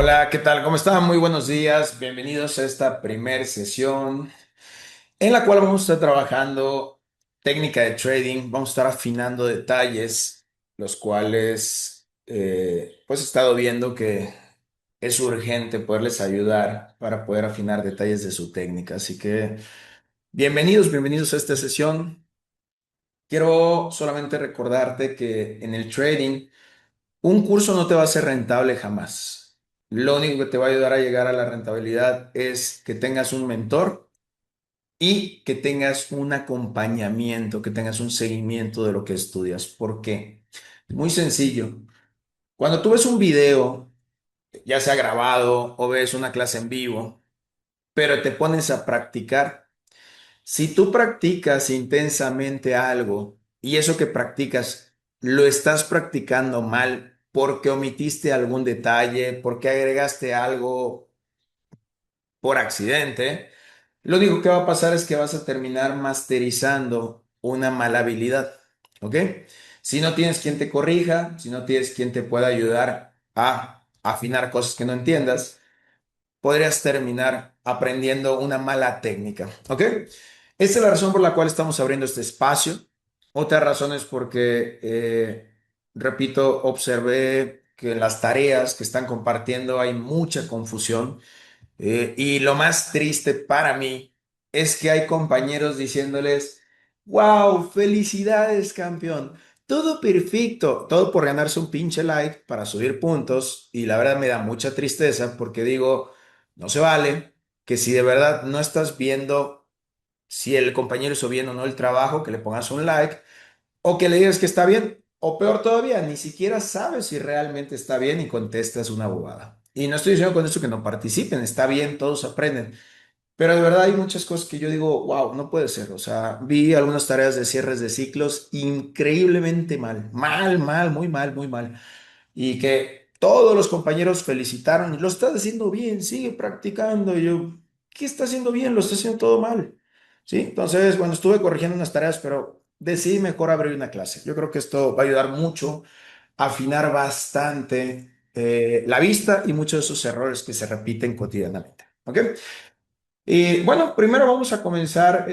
Hola, ¿qué tal? ¿Cómo están? Muy buenos días. Bienvenidos a esta primer sesión en la cual vamos a estar trabajando técnica de trading. Vamos a estar afinando detalles, los cuales pues he estado viendo que es urgente poderles ayudar para poder afinar detalles de su técnica. Así que bienvenidos a esta sesión. Quiero solamente recordarte que en el trading un curso no te va a ser rentable jamás. Lo único que te va a ayudar a llegar a la rentabilidad es que tengas un mentor y que tengas un acompañamiento, que tengas un seguimiento de lo que estudias. ¿Por qué? Muy sencillo. Cuando tú ves un video, ya sea grabado o ves una clase en vivo, pero te pones a practicar, si tú practicas intensamente algo y eso que practicas lo estás practicando mal porque omitiste algún detalle, porque agregaste algo por accidente, lo único que va a pasar es que vas a terminar masterizando una mala habilidad, ¿ok? Si no tienes quien te corrija, si no tienes quien te pueda ayudar a afinar cosas que no entiendas, podrías terminar aprendiendo una mala técnica, ¿ok? Esta es la razón por la cual estamos abriendo este espacio. Otra razón es porque, repito, observé que en las tareas que están compartiendo hay mucha confusión. Y lo más triste para mí es que hay compañeros diciéndoles, wow, felicidades, campeón. Todo perfecto, todo por ganarse un pinche like para subir puntos. Y la verdad me da mucha tristeza porque digo, no se vale que si de verdad no estás viendo si el compañero hizo bien o no el trabajo, que le pongas un like o que le digas que está bien. O peor todavía, ni siquiera sabes si realmente está bien y contestas una bobada. Y no estoy diciendo con esto que no participen, está bien, todos aprenden. Pero de verdad hay muchas cosas que yo digo, wow, no puede ser. O sea, vi algunas tareas de cierres de ciclos increíblemente mal, mal, muy mal, muy mal. Y que todos los compañeros felicitaron y lo estás haciendo bien, sigue practicando. Y yo, ¿qué está haciendo bien? Lo está haciendo todo mal. ¿Sí? Entonces, bueno, estuve corrigiendo unas tareas, pero decidí mejor abrir una clase. Yo creo que esto va a ayudar mucho a afinar bastante la vista y muchos de esos errores que se repiten cotidianamente. ¿Ok? Y bueno, primero vamos a comenzar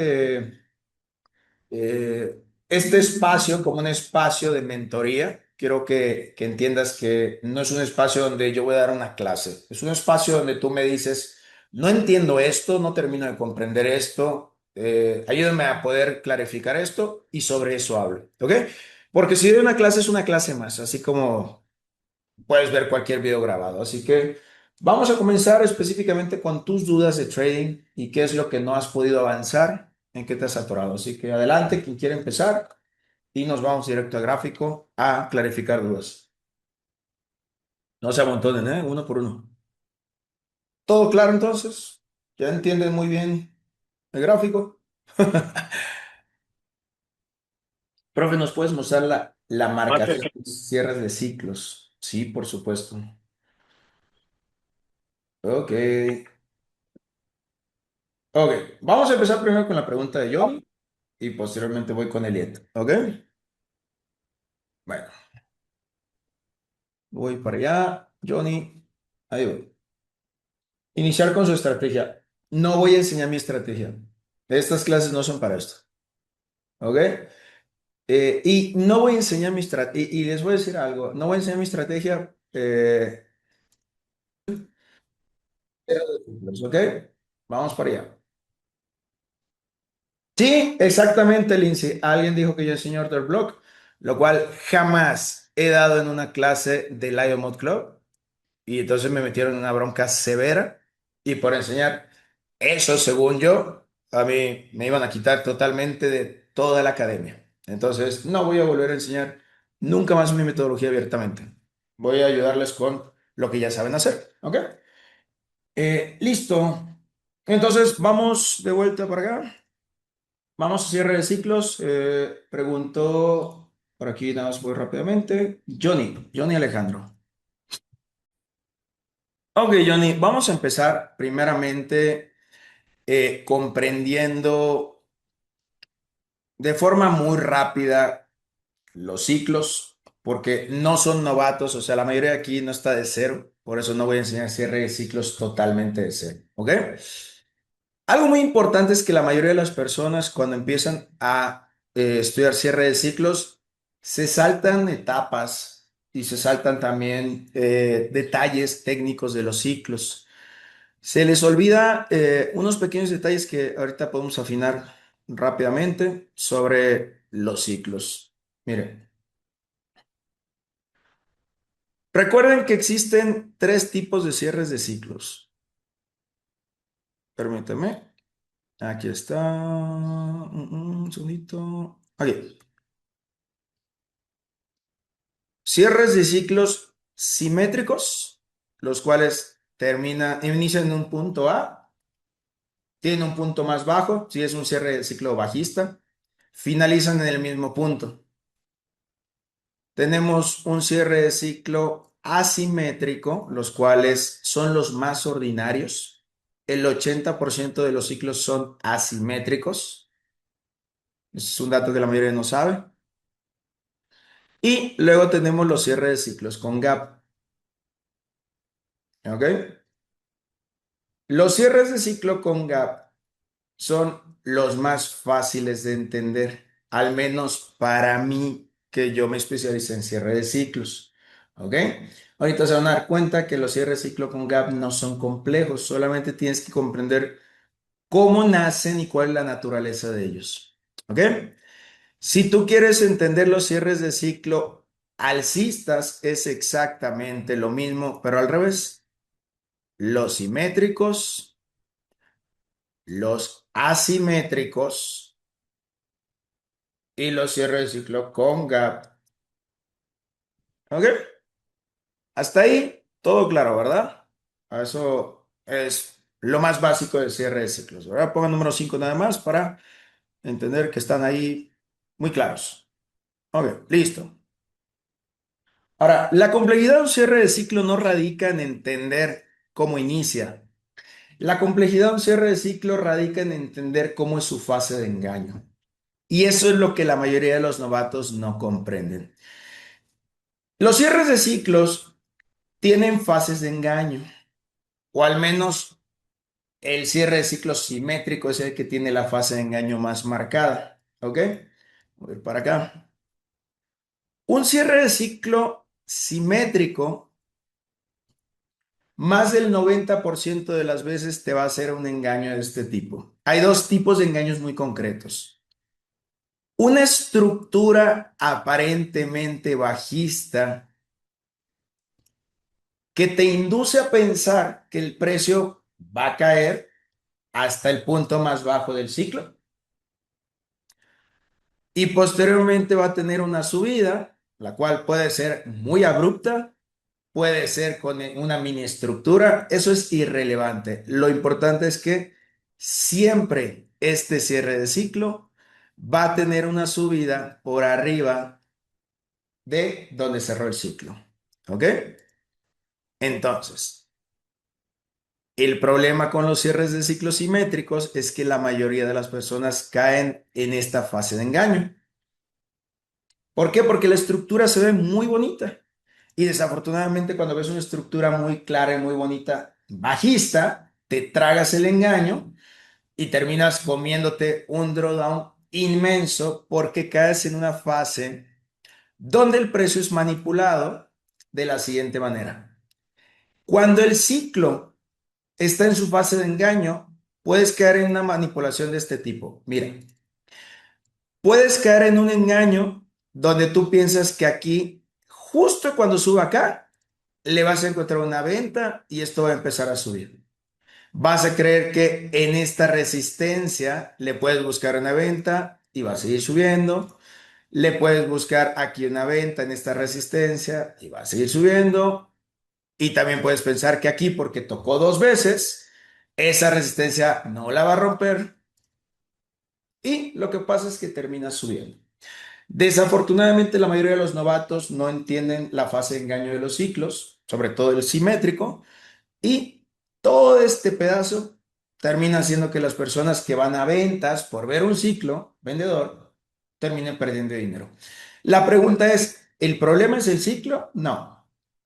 este espacio como un espacio de mentoría. Quiero que entiendas que no es un espacio donde yo voy a dar una clase, es un espacio donde tú me dices, no entiendo esto, no termino de comprender esto, ayúdame a poder clarificar esto y sobre eso hablo, ¿ok? Porque si doy una clase es una clase más, así como puedes ver cualquier video grabado. Así que vamos a comenzar específicamente con tus dudas de trading y qué es lo que no has podido avanzar, en qué te has atorado. Así que adelante, quien quiera empezar y nos vamos directo al gráfico a clarificar dudas. No se amontonen, ¿eh? Uno por uno. ¿Todo claro entonces? ¿Ya entienden muy bien el gráfico? Profe, ¿nos puedes mostrar la Mate, marcación de cierres de ciclos? Sí, por supuesto. Ok. Ok, vamos a empezar primero con la pregunta de Johnny y posteriormente voy con Elliot. ¿Ok? Bueno, voy para allá. Johnny, ahí voy. Iniciar con su estrategia. No voy a enseñar mi estrategia. Estas clases no son para esto. ¿Ok? Y no voy a enseñar mi estrategia. Y les voy a decir algo. No voy a enseñar mi estrategia. ¿Ok? Vamos para allá. Sí, exactamente, Lindsay. Alguien dijo que yo enseño Order Block, lo cual jamás he dado en una clase de Lion Mod Club. Y entonces me metieron en una bronca severa y por enseñar eso, según yo, a mí me iban a quitar totalmente de toda la academia. Entonces no voy a volver a enseñar nunca más mi metodología abiertamente. Voy a ayudarles con lo que ya saben hacer. ¿Ok? Listo. Entonces vamos de vuelta para acá. Vamos a cierre de ciclos. Preguntó por aquí, nada más voy rápidamente. Johnny Alejandro. Ok, Johnny, vamos a empezar primeramente comprendiendo de forma muy rápida los ciclos, porque no son novatos, o sea, la mayoría de aquí no está de cero. Por eso no voy a enseñar cierre de ciclos totalmente de cero, ¿ok? Algo muy importante es que la mayoría de las personas cuando empiezan a estudiar cierre de ciclos se saltan etapas y se saltan también detalles técnicos de los ciclos. Se les olvida unos pequeños detalles que ahorita podemos afinar rápidamente sobre los ciclos. Miren, recuerden que existen tres tipos de cierres de ciclos. Permítame. Aquí está. Un segundito. Aquí. Cierres de ciclos simétricos, los cuales inician en un punto A, tienen un punto más bajo, si es un cierre de ciclo bajista, finalizan en el mismo punto. Tenemos un cierre de ciclo asimétrico, los cuales son los más ordinarios. El 80% de los ciclos son asimétricos. Ese es un dato que la mayoría no sabe. Y luego tenemos los cierres de ciclos con gap. ¿Ok? Los cierres de ciclo con gap son los más fáciles de entender, al menos para mí, que yo me especialicé en cierre de ciclos. ¿Ok? Ahorita se van a dar cuenta que los cierres de ciclo con gap no son complejos, solamente tienes que comprender cómo nacen y cuál es la naturaleza de ellos. ¿Ok? Si tú quieres entender los cierres de ciclo alcistas, es exactamente lo mismo, pero al revés. Los simétricos, los asimétricos y los cierres de ciclo con gap. ¿Ok? Hasta ahí, todo claro, ¿verdad? Eso es lo más básico del cierre de ciclos, ¿verdad? Pongan número 5 nada más para entender que están ahí muy claros. Ok, listo. Ahora, la complejidad de un cierre de ciclo no radica en entender cómo inicia. La complejidad de un cierre de ciclo radica en entender cómo es su fase de engaño. Y eso es lo que la mayoría de los novatos no comprenden. Los cierres de ciclos tienen fases de engaño, o al menos el cierre de ciclo simétrico es el que tiene la fase de engaño más marcada. ¿Ok? Voy a ir para acá. Un cierre de ciclo simétrico, más del 90% de las veces te va a hacer un engaño de este tipo. Hay dos tipos de engaños muy concretos. Una estructura aparentemente bajista que te induce a pensar que el precio va a caer hasta el punto más bajo del ciclo y posteriormente va a tener una subida, la cual puede ser muy abrupta, puede ser con una mini estructura, eso es irrelevante. Lo importante es que siempre este cierre de ciclo va a tener una subida por arriba de donde cerró el ciclo. ¿Ok? Entonces, el problema con los cierres de ciclos simétricos es que la mayoría de las personas caen en esta fase de engaño. ¿Por qué? Porque la estructura se ve muy bonita. Y desafortunadamente cuando ves una estructura muy clara y muy bonita, bajista, te tragas el engaño y terminas comiéndote un drawdown inmenso porque caes en una fase donde el precio es manipulado de la siguiente manera. Cuando el ciclo está en su fase de engaño, puedes caer en una manipulación de este tipo. Mira, puedes caer en un engaño donde tú piensas que aquí, justo cuando suba acá, le vas a encontrar una venta y esto va a empezar a subir. Vas a creer que en esta resistencia le puedes buscar una venta y va a seguir subiendo. Le puedes buscar aquí una venta en esta resistencia y va a seguir subiendo. Y también puedes pensar que aquí, porque tocó dos veces, esa resistencia no la va a romper y lo que pasa es que termina subiendo. Desafortunadamente, la mayoría de los novatos no entienden la fase de engaño de los ciclos, sobre todo el simétrico, y todo este pedazo termina haciendo que las personas que van a ventas por ver un ciclo vendedor terminen perdiendo dinero. La pregunta es, ¿el problema es el ciclo? No.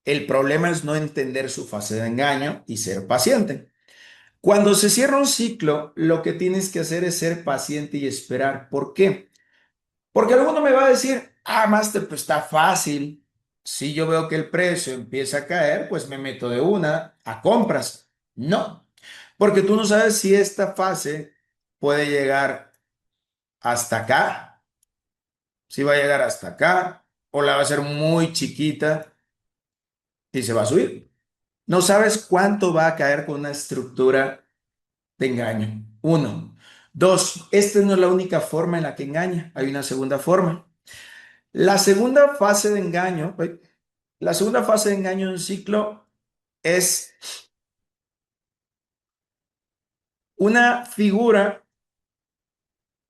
El problema es no entender su fase de engaño y ser paciente. Cuando se cierra un ciclo, lo que tienes que hacer es ser paciente y esperar. ¿Por qué? Porque alguno me va a decir, Master, pues está fácil. Si yo veo que el precio empieza a caer, pues me meto de una a compras. No, porque tú no sabes si esta fase puede llegar hasta acá, si va a llegar hasta acá, o la va a ser muy chiquita y se va a subir. No sabes cuánto va a caer con una estructura de engaño. Uno. Dos, esta no es la única forma en la que engaña. Hay una segunda forma. La segunda fase de engaño, la segunda fase de engaño de un ciclo es una figura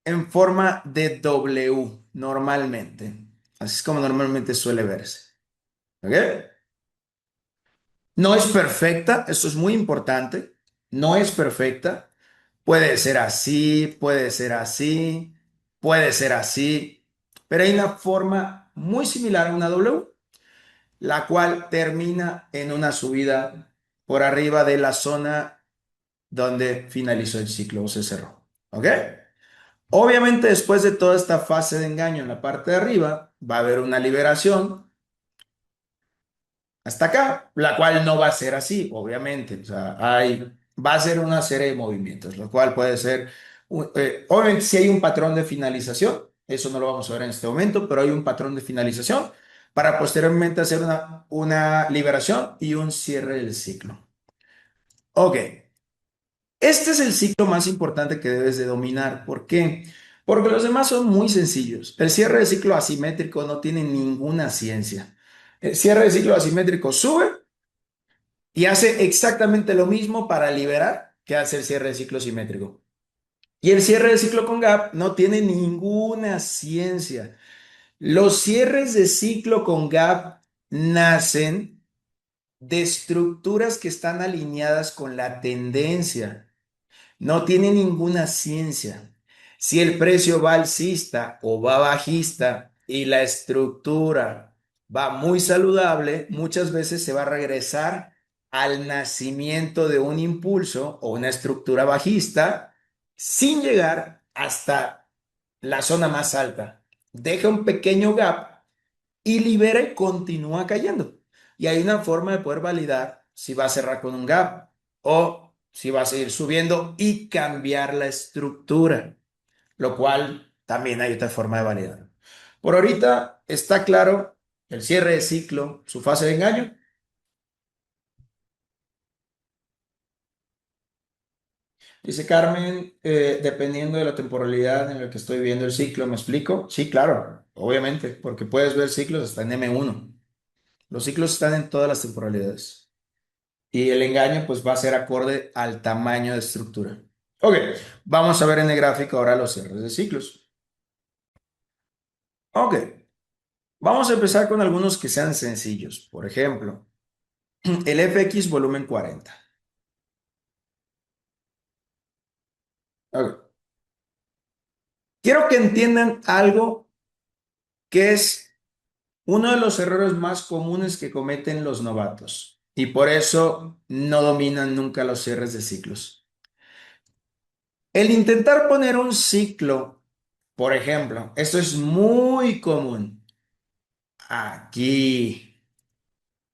en forma de W, normalmente. Así es como normalmente suele verse. ¿Ok? No es perfecta, esto es muy importante. No es perfecta. Puede ser así, puede ser así, puede ser así, pero hay una forma muy similar a una W, la cual termina en una subida por arriba de la zona donde finalizó el ciclo o se cerró. ¿Ok? Obviamente después de toda esta fase de engaño en la parte de arriba, va a haber una liberación hasta acá, la cual no va a ser así, obviamente. O sea, va a ser una serie de movimientos, lo cual puede ser, obviamente si hay un patrón de finalización, eso no lo vamos a ver en este momento, pero hay un patrón de finalización para posteriormente hacer una liberación y un cierre del ciclo. Ok, este es el ciclo más importante que debes de dominar. ¿Por qué? Porque los demás son muy sencillos. El cierre de ciclo asimétrico no tiene ninguna ciencia. El cierre de ciclo asimétrico sube y hace exactamente lo mismo para liberar que hace el cierre de ciclo simétrico. Y el cierre de ciclo con gap no tiene ninguna ciencia. Los cierres de ciclo con gap nacen de estructuras que están alineadas con la tendencia. No tiene ninguna ciencia. Si el precio va alcista o va bajista y la estructura va muy saludable, muchas veces se va a regresar al nacimiento de un impulso o una estructura bajista sin llegar hasta la zona más alta. Deja un pequeño gap y libera y continúa cayendo. Y hay una forma de poder validar si va a cerrar con un gap o si va a seguir subiendo y cambiar la estructura, lo cual también hay otra forma de validar. Por ahorita está claro el cierre de ciclo, su fase de engaño. Dice Carmen, dependiendo de la temporalidad en la que estoy viendo el ciclo, ¿me explico? Sí, claro, obviamente, porque puedes ver ciclos hasta en M1. Los ciclos están en todas las temporalidades. Y el engaño pues va a ser acorde al tamaño de estructura. Ok, vamos a ver en el gráfico ahora los cierres de ciclos. Ok, vamos a empezar con algunos que sean sencillos. Por ejemplo, el FX volumen 40. Ok, quiero que entiendan algo que es uno de los errores más comunes que cometen los novatos. Y por eso no dominan nunca los cierres de ciclos. El intentar poner un ciclo, por ejemplo, esto es muy común. Aquí,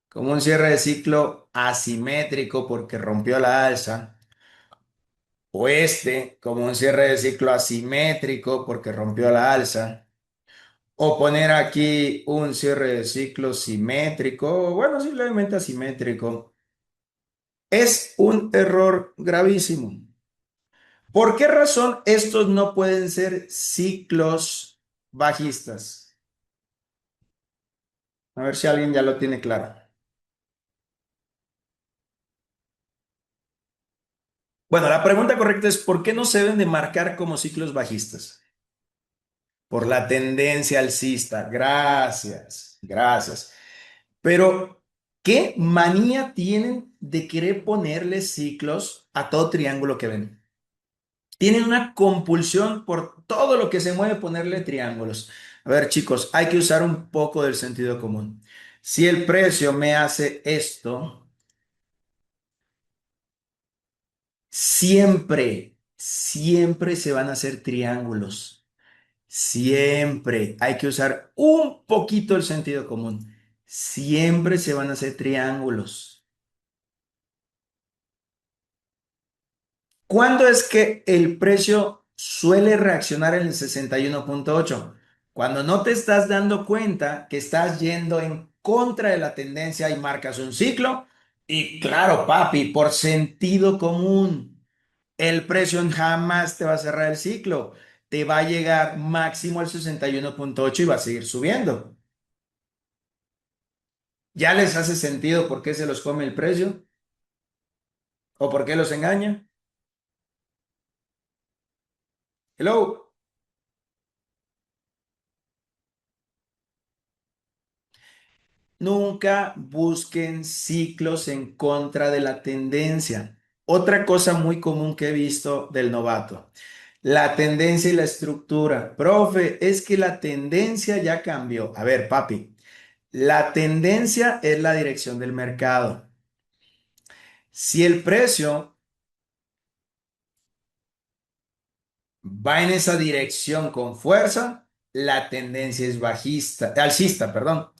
como un cierre de ciclo asimétrico porque rompió la alza, o este, como un cierre de ciclo asimétrico porque rompió la alza, o poner aquí un cierre de ciclo simétrico, o bueno, simplemente asimétrico, es un error gravísimo. ¿Por qué razón estos no pueden ser ciclos bajistas? A ver si alguien ya lo tiene claro. Bueno, la pregunta correcta es, ¿por qué no se deben de marcar como ciclos bajistas? Por la tendencia alcista. Gracias, gracias. Pero, ¿qué manía tienen de querer ponerle ciclos a todo triángulo que ven? Tienen una compulsión por todo lo que se mueve ponerle triángulos. A ver, chicos, hay que usar un poco del sentido común. Si el precio me hace esto, siempre se van a hacer triángulos. Siempre hay que usar un poquito el sentido común. Siempre se van a hacer triángulos. ¿Cuándo es que el precio suele reaccionar en el 61.8? Cuando no te estás dando cuenta que estás yendo en contra de la tendencia y marcas un ciclo. Y claro, papi, por sentido común, el precio jamás te va a cerrar el ciclo. Te va a llegar máximo al 61.8 y va a seguir subiendo. ¿Ya les hace sentido por qué se los come el precio? ¿O por qué los engaña? Hello. Nunca busquen ciclos en contra de la tendencia. Otra cosa muy común que he visto del novato, la tendencia y la estructura. Profe, es que la tendencia ya cambió. A ver, papi, la tendencia es la dirección del mercado. Si el precio va en esa dirección con fuerza, la tendencia es bajista, alcista, perdón.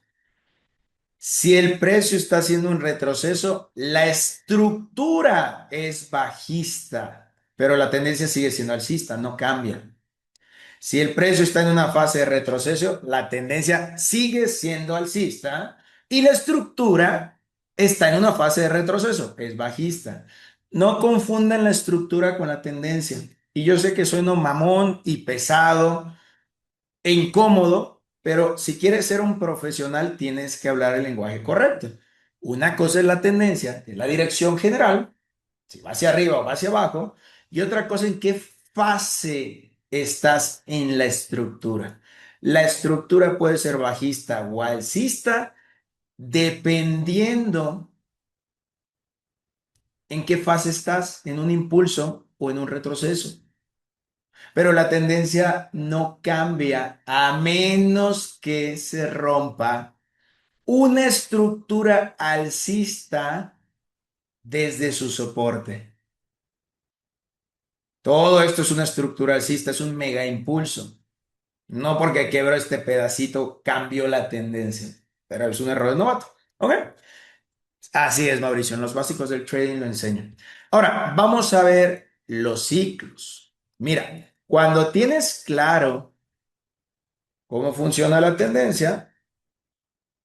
Si el precio está haciendo un retroceso, la estructura es bajista, pero la tendencia sigue siendo alcista, no cambia. Si el precio está en una fase de retroceso, la tendencia sigue siendo alcista y la estructura está en una fase de retroceso, es bajista. No confundan la estructura con la tendencia. Y yo sé que sueno mamón y pesado e incómodo, pero si quieres ser un profesional tienes que hablar el lenguaje correcto. Una cosa es la tendencia, es la dirección general, si va hacia arriba o va hacia abajo, y otra cosa en qué fase estás en la estructura. La estructura puede ser bajista o alcista, dependiendo en qué fase estás, en un impulso o en un retroceso. Pero la tendencia no cambia a menos que se rompa una estructura alcista desde su soporte. Todo esto es una estructura alcista, es un mega impulso. No porque quebró este pedacito cambió la tendencia, pero es un error de novato. ¿Ok? Así es, Mauricio. En los básicos del trading lo enseñan. Ahora, vamos a ver los ciclos. Mira, cuando tienes claro cómo funciona la tendencia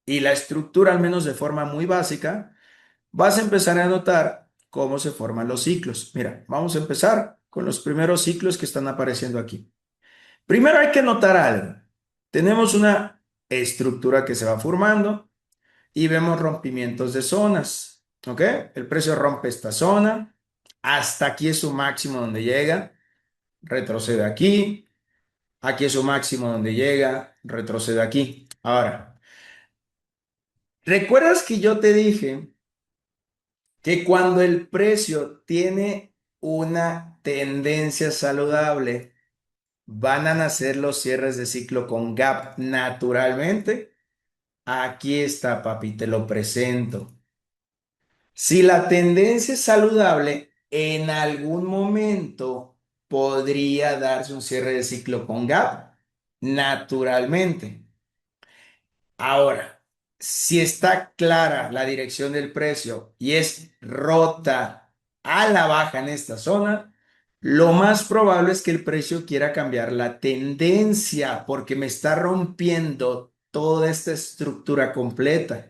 y la estructura, al menos de forma muy básica, vas a empezar a notar cómo se forman los ciclos. Mira, vamos a empezar con los primeros ciclos que están apareciendo aquí. Primero hay que notar algo. Tenemos una estructura que se va formando y vemos rompimientos de zonas. ¿Ok? El precio rompe esta zona. Hasta aquí es su máximo donde llega. Retrocede aquí. Aquí es su máximo donde llega. Retrocede aquí. Ahora, ¿recuerdas que yo te dije que cuando el precio tiene una tendencia saludable, van a nacer los cierres de ciclo con gap naturalmente? Aquí está, papi, te lo presento. Si la tendencia es saludable, en algún momento podría darse un cierre de ciclo con gap naturalmente. Ahora, si está clara la dirección del precio y es rota a la baja en esta zona, lo más probable es que el precio quiera cambiar la tendencia porque me está rompiendo toda esta estructura completa.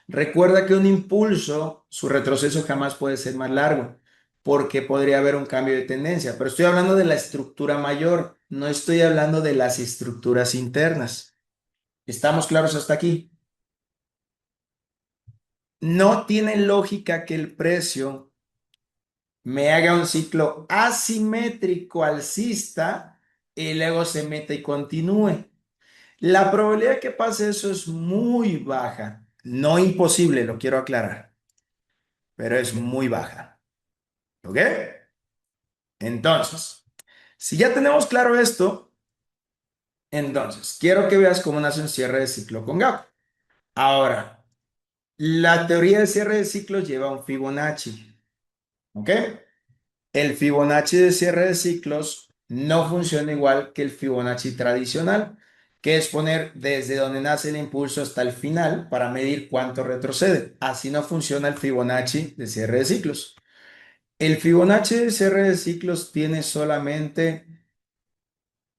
Recuerda que un impulso, su retroceso jamás puede ser más largo porque podría haber un cambio de tendencia, pero estoy hablando de la estructura mayor, no estoy hablando de las estructuras internas. ¿Estamos claros hasta aquí? No tiene lógica que el precio me haga un ciclo asimétrico alcista y luego se meta y continúe. La probabilidad de que pase eso es muy baja, no imposible, lo quiero aclarar, pero es muy baja. ¿Ok? Entonces, si ya tenemos claro esto, entonces quiero que veas cómo nace un cierre de ciclo con gap. Ahora, la teoría de cierre de ciclos lleva un Fibonacci, ¿ok? El Fibonacci de cierre de ciclos no funciona igual que el Fibonacci tradicional, que es poner desde donde nace el impulso hasta el final para medir cuánto retrocede. Así no funciona el Fibonacci de cierre de ciclos. El Fibonacci de cierre de ciclos tiene solamente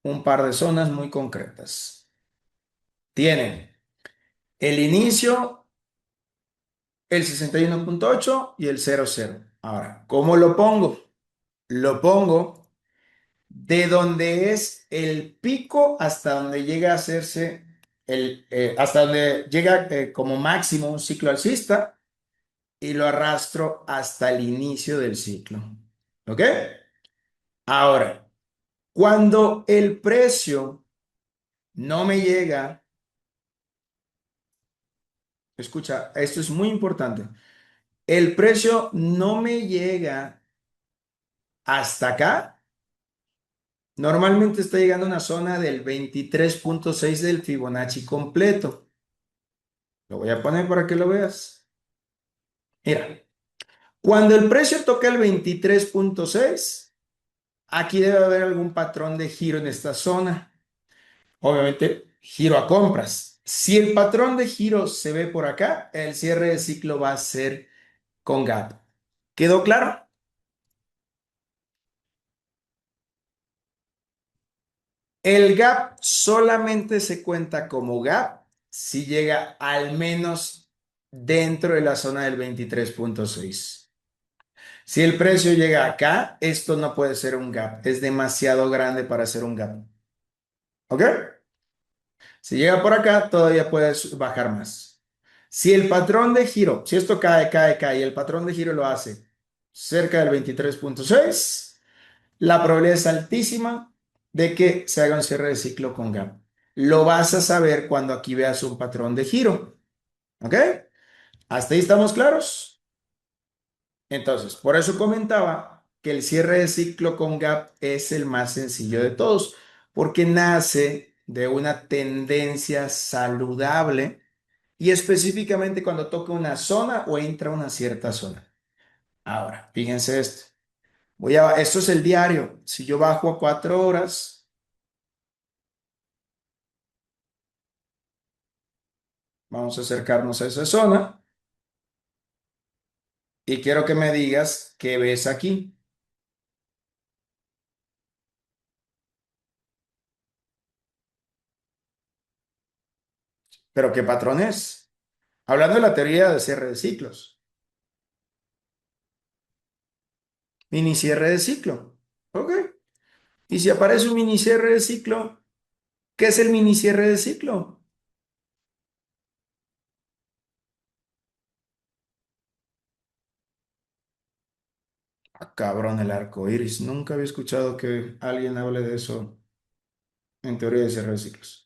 un par de zonas muy concretas. Tiene el inicio, el 61,8 y el 00. Ahora, ¿cómo lo pongo? Lo pongo de donde es el pico hasta donde llega a hacerse hasta donde llega como máximo un ciclo alcista y lo arrastro hasta el inicio del ciclo. ¿Ok? Ahora, cuando el precio no me llega, escucha, esto es muy importante, el precio no me llega hasta acá, normalmente está llegando a una zona del 23,6 del Fibonacci completo. Lo voy a poner para que lo veas. Mira, cuando el precio toca el 23,6, aquí debe haber algún patrón de giro en esta zona. Obviamente, giro a compras. Si el patrón de giro se ve por acá, el cierre de ciclo va a ser con gap. ¿Quedó claro? El gap solamente se cuenta como gap si llega al menos dentro de la zona del 23,6. Si el precio llega acá, esto no puede ser un gap. Es demasiado grande para ser un gap. ¿Ok? Si llega por acá, todavía puedes bajar más. Si el patrón de giro, si esto cae, cae, cae, y el patrón de giro lo hace cerca del 23,6, la probabilidad es altísima de que se haga un cierre de ciclo con gap. Lo vas a saber cuando aquí veas un patrón de giro. ¿Ok? ¿Hasta ahí estamos claros? Entonces, por eso comentaba que el cierre de ciclo con gap es el más sencillo de todos, porque nace de una tendencia saludable y específicamente cuando toca una zona o entra a una cierta zona. Ahora, fíjense esto. Esto es el diario. Si yo bajo a 4 horas, vamos a acercarnos a esa zona y quiero que me digas qué ves aquí. Pero ¿qué patrón es? Hablando de la teoría de cierre de ciclos. Mini cierre de ciclo. ¿Ok? Y si aparece un mini cierre de ciclo, ¿qué es el mini cierre de ciclo? Ah, cabrón, el arco iris. Nunca había escuchado que alguien hable de eso en teoría de cierre de ciclos.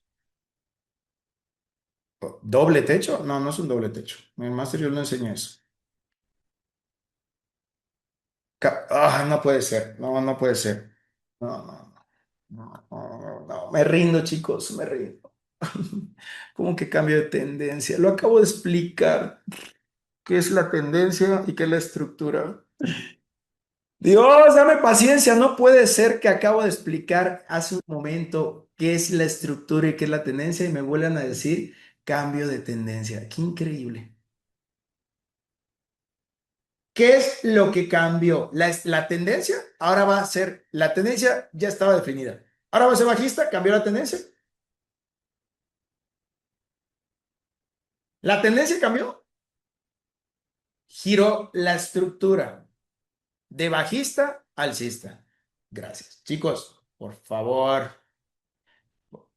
¿Doble techo? No, no es un doble techo. En el máster yo no enseñé eso. No puede ser. No, no puede ser. No, no, no, no, no, no. Me rindo, chicos, me rindo. ¿Cómo que cambio de tendencia? Lo acabo de explicar. ¿Qué es la tendencia y qué es la estructura? Dios, dame paciencia. No puede ser que acabo de explicar hace un momento qué es la estructura y qué es la tendencia y me vuelvan a decir cambio de tendencia. Qué increíble. ¿Qué es lo que cambió? La tendencia ahora va a ser, la tendencia ya estaba definida. Ahora va a ser bajista, cambió la tendencia. La tendencia cambió, giró la estructura de bajista a alcista. Gracias. Chicos, por favor.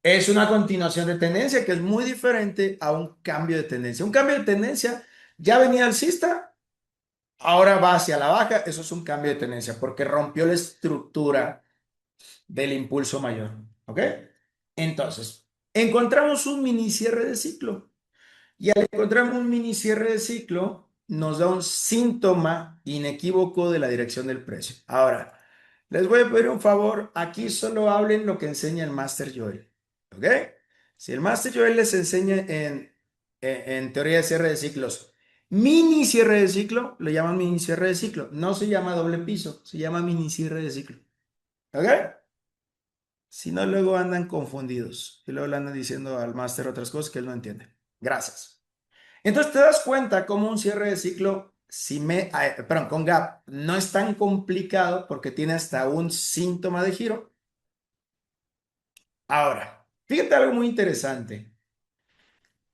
Es una continuación de tendencia que es muy diferente a un cambio de tendencia. Un cambio de tendencia ya venía alcista, ahora va hacia la baja. Eso es un cambio de tendencia porque rompió la estructura del impulso mayor. ¿Ok? Entonces, encontramos un mini cierre de ciclo y al encontrar un mini cierre de ciclo nos da un síntoma inequívoco de la dirección del precio. Ahora, les voy a pedir un favor, aquí solo hablen lo que enseña el Master Joel. ¿Ok? Si el Master Joel les enseña en teoría de cierre de ciclos. Mini cierre de ciclo, lo llaman mini cierre de ciclo. No se llama doble piso, se llama mini cierre de ciclo. ¿Ok? Si no, luego andan confundidos y luego le andan diciendo al máster otras cosas que él no entiende. Gracias. Entonces te das cuenta cómo un cierre de ciclo perdón, con gap no es tan complicado porque tiene hasta un síntoma de giro. Ahora, fíjate algo muy interesante.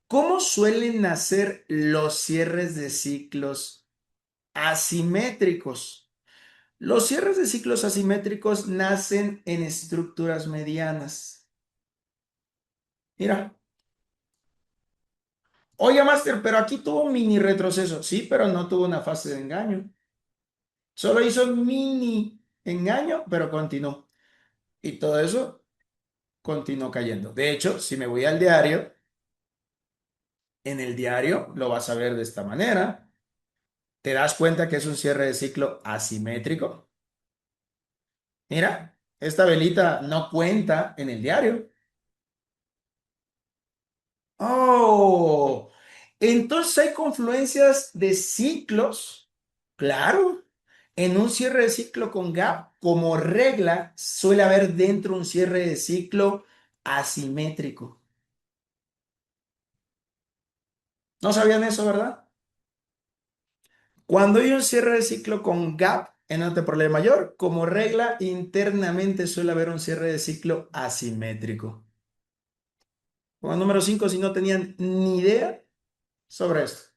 ¿Cómo suelen nacer los cierres de ciclos asimétricos? Los cierres de ciclos asimétricos nacen en estructuras medianas. Mira, oye, Master, pero aquí tuvo un mini retroceso. Sí, pero no tuvo una fase de engaño. Solo hizo un mini engaño, pero continuó. Y todo eso continuó cayendo. De hecho, si me voy al diario, en el diario lo vas a ver de esta manera. ¿Te das cuenta que es un cierre de ciclo asimétrico? Mira, esta velita no cuenta en el diario. Oh, entonces hay confluencias de ciclos. Claro, en un cierre de ciclo con gap, como regla, suele haber dentro un cierre de ciclo asimétrico. ¿No sabían eso, verdad? Cuando hay un cierre de ciclo con gap en problema mayor, como regla, internamente suele haber un cierre de ciclo asimétrico. Como número 5, si no tenían ni idea sobre esto.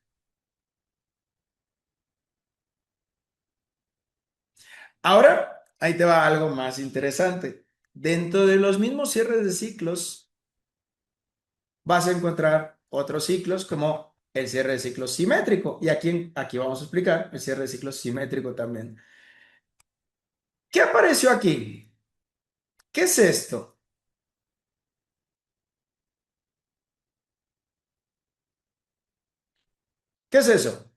Ahora, ahí te va algo más interesante. Dentro de los mismos cierres de ciclos, vas a encontrar otros ciclos como el cierre de ciclo simétrico. Y aquí vamos a explicar el cierre de ciclo simétrico también. ¿Qué apareció aquí? ¿Qué es esto? ¿Qué es eso?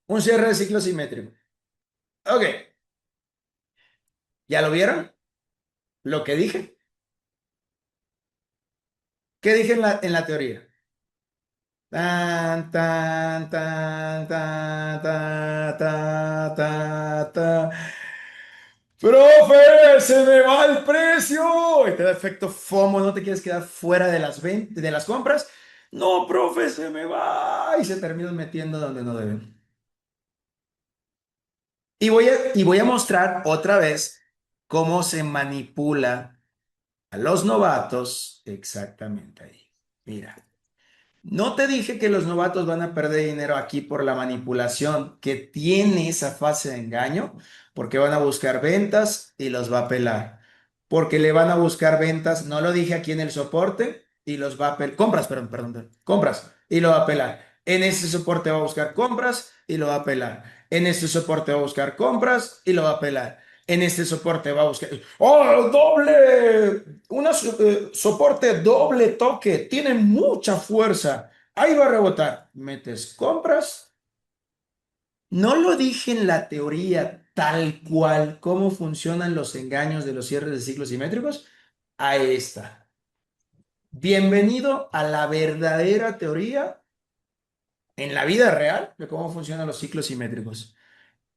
Un cierre de ciclo simétrico. Ok, ¿ya lo vieron? Lo que dije. ¿Qué dije en la teoría? Tan, tan, tan, tan, tan, tan, tan, tan. ¡Profe! ¡Se me va el precio! Y te da efecto FOMO, no te quieres quedar fuera de las compras. No, profe, se me va. Y se terminan metiendo donde no deben. Y voy a mostrar otra vez cómo se manipula a los novatos exactamente ahí. Mira. No te dije que los novatos van a perder dinero aquí por la manipulación que tiene esa fase de engaño, porque van a buscar ventas y los va a pelar. Porque le van a buscar ventas, no lo dije aquí en el soporte, y los va a pelar. Compras, perdón, perdón, perdón, compras y lo va a pelar. En este soporte va a buscar compras y lo va a pelar. En este soporte va a buscar compras y lo va a pelar. En este soporte va a buscar. ¡Oh, doble! Soporte doble toque. Tiene mucha fuerza. Ahí va a rebotar. Metes compras. No lo dije en la teoría tal cual, cómo funcionan los engaños de los cierres de ciclos simétricos. Ahí está. Bienvenido a la verdadera teoría en la vida real de cómo funcionan los ciclos simétricos.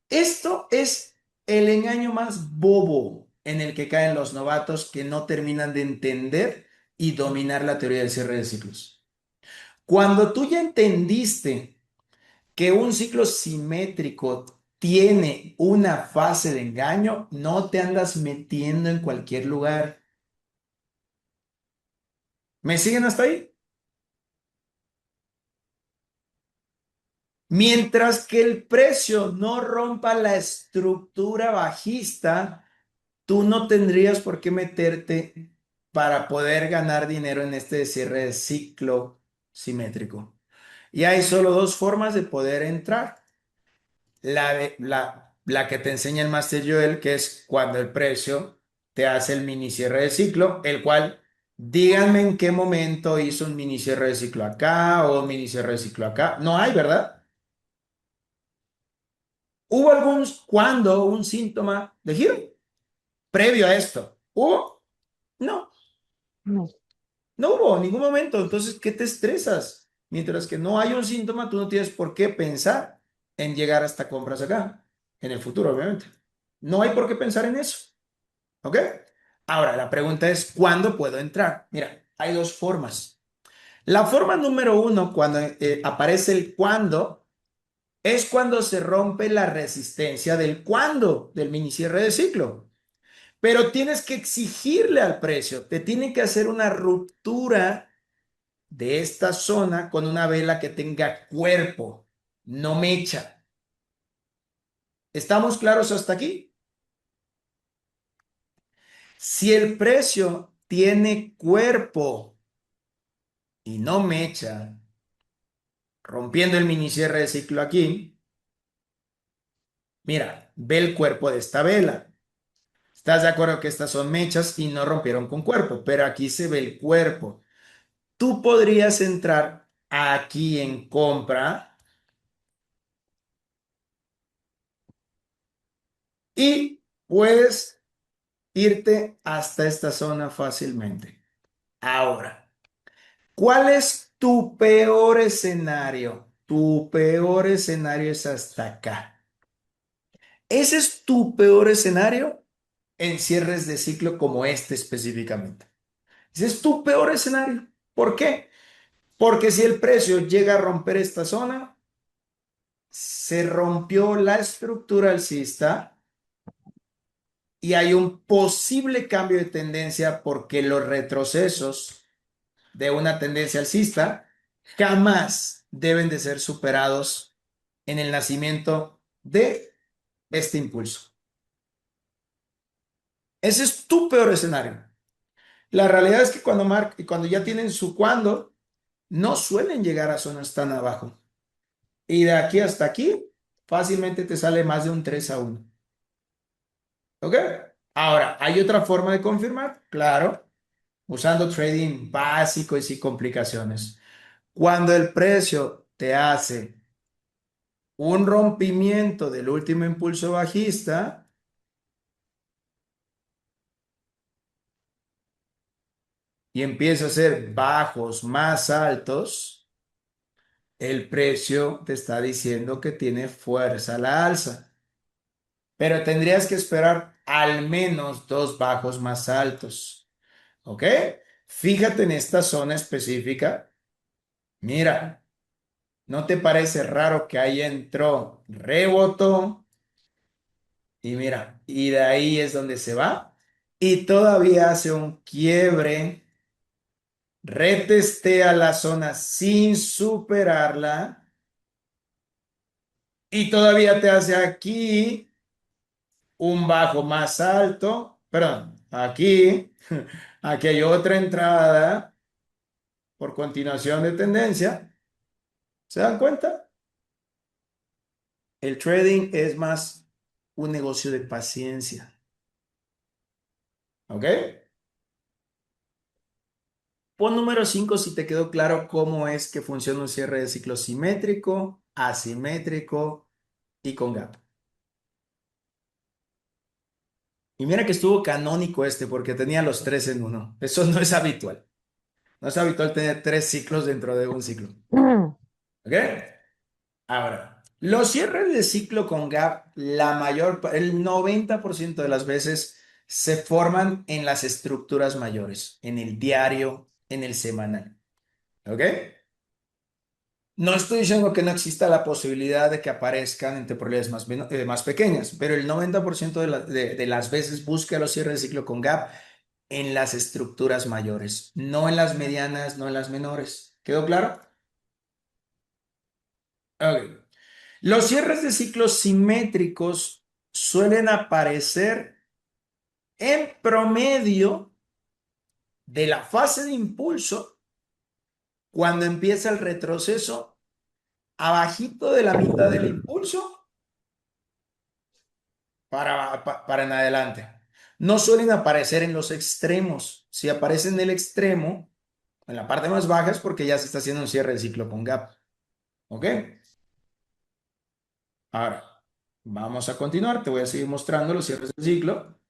Esto es el engaño más bobo en el que caen los novatos que no terminan de entender y dominar la teoría del cierre de ciclos. Cuando tú ya entendiste que un ciclo simétrico tiene una fase de engaño, no te andas metiendo en cualquier lugar. ¿Me siguen hasta ahí? Mientras que el precio no rompa la estructura bajista, tú no tendrías por qué meterte para poder ganar dinero en este cierre de ciclo simétrico. Y hay solo dos formas de poder entrar. La que te enseña el Master Joel, que es cuando el precio te hace el mini cierre de ciclo, el cual díganme en qué momento hizo un mini cierre de ciclo acá o un mini cierre de ciclo acá. No hay, ¿verdad? ¿Hubo cuándo un síntoma de giro previo a esto? ¿Hubo? No, No. no hubo ningún momento. Entonces, ¿qué te estresas? Mientras que no hay un síntoma, tú no tienes por qué pensar en llegar hasta compras acá, en el futuro, obviamente. No hay por qué pensar en eso. ¿Ok? Ahora, la pregunta es, ¿cuándo puedo entrar? Mira, hay dos formas. La forma número uno, cuando aparece el cuándo, es cuando se rompe la resistencia del cuándo, del mini cierre de ciclo. Pero tienes que exigirle al precio, te tiene que hacer una ruptura de esta zona con una vela que tenga cuerpo, no mecha. ¿Estamos claros hasta aquí? Si el precio tiene cuerpo y no mecha, rompiendo el mini cierre de ciclo aquí, mira, ve el cuerpo de esta vela. ¿Estás de acuerdo que estas son mechas y no rompieron con cuerpo? Pero aquí se ve el cuerpo. Tú podrías entrar aquí en compra y puedes irte hasta esta zona fácilmente. Ahora, ¿cuál es tu peor escenario? Tu peor escenario es hasta acá. Ese es tu peor escenario en cierres de ciclo como este específicamente. Ese es tu peor escenario. ¿Por qué? Porque si el precio llega a romper esta zona, se rompió la estructura alcista y hay un posible cambio de tendencia porque los retrocesos de una tendencia alcista jamás deben de ser superados en el nacimiento de este impulso. Ese es tu peor escenario. La realidad es que cuando ya tienen su cuándo, no suelen llegar a zonas tan abajo. Y de aquí hasta aquí, fácilmente te sale más de un 3-1. ¿Ok? Ahora, ¿hay otra forma de confirmar? Claro, usando trading básico y sin complicaciones. Cuando el precio te hace un rompimiento del último impulso bajista y empieza a hacer bajos más altos, el precio te está diciendo que tiene fuerza a la alza. Pero tendrías que esperar al menos dos bajos más altos. ¿Ok? Fíjate en esta zona específica. Mira, ¿no te parece raro que ahí entró, rebotó y mira, y de ahí es donde se va y todavía hace un quiebre, retestea la zona sin superarla y todavía te hace aquí un bajo más alto, perdón, aquí, aquí hay otra entrada por continuación de tendencia. ¿Se dan cuenta? El trading es más un negocio de paciencia. ¿Ok? Pon número 5 si te quedó claro cómo es que funciona un cierre de ciclo simétrico, asimétrico y con gap. Y mira que estuvo canónico este porque tenía los tres en uno. Eso no es habitual. No es habitual tener tres ciclos dentro de un ciclo. ¿Ok? Ahora, los cierres de ciclo con gap, el 90% de las veces se forman en las estructuras mayores, en el diario, en el semanal. ¿Ok? No estoy diciendo que no exista la posibilidad de que aparezcan en temporalidades más pequeñas, pero el 90% de las veces busca los cierres de ciclo con gap en las estructuras mayores, no en las medianas, no en las menores. ¿Quedó claro? Ok. Los cierres de ciclos simétricos suelen aparecer en promedio de la fase de impulso cuando empieza el retroceso abajito de la mitad del impulso para en adelante. No suelen aparecer en los extremos. Si aparecen en el extremo, en la parte más baja, es porque ya se está haciendo un cierre de ciclo con gap. ¿Ok? Ahora, vamos a continuar. Te voy a seguir mostrando los cierres de ciclo.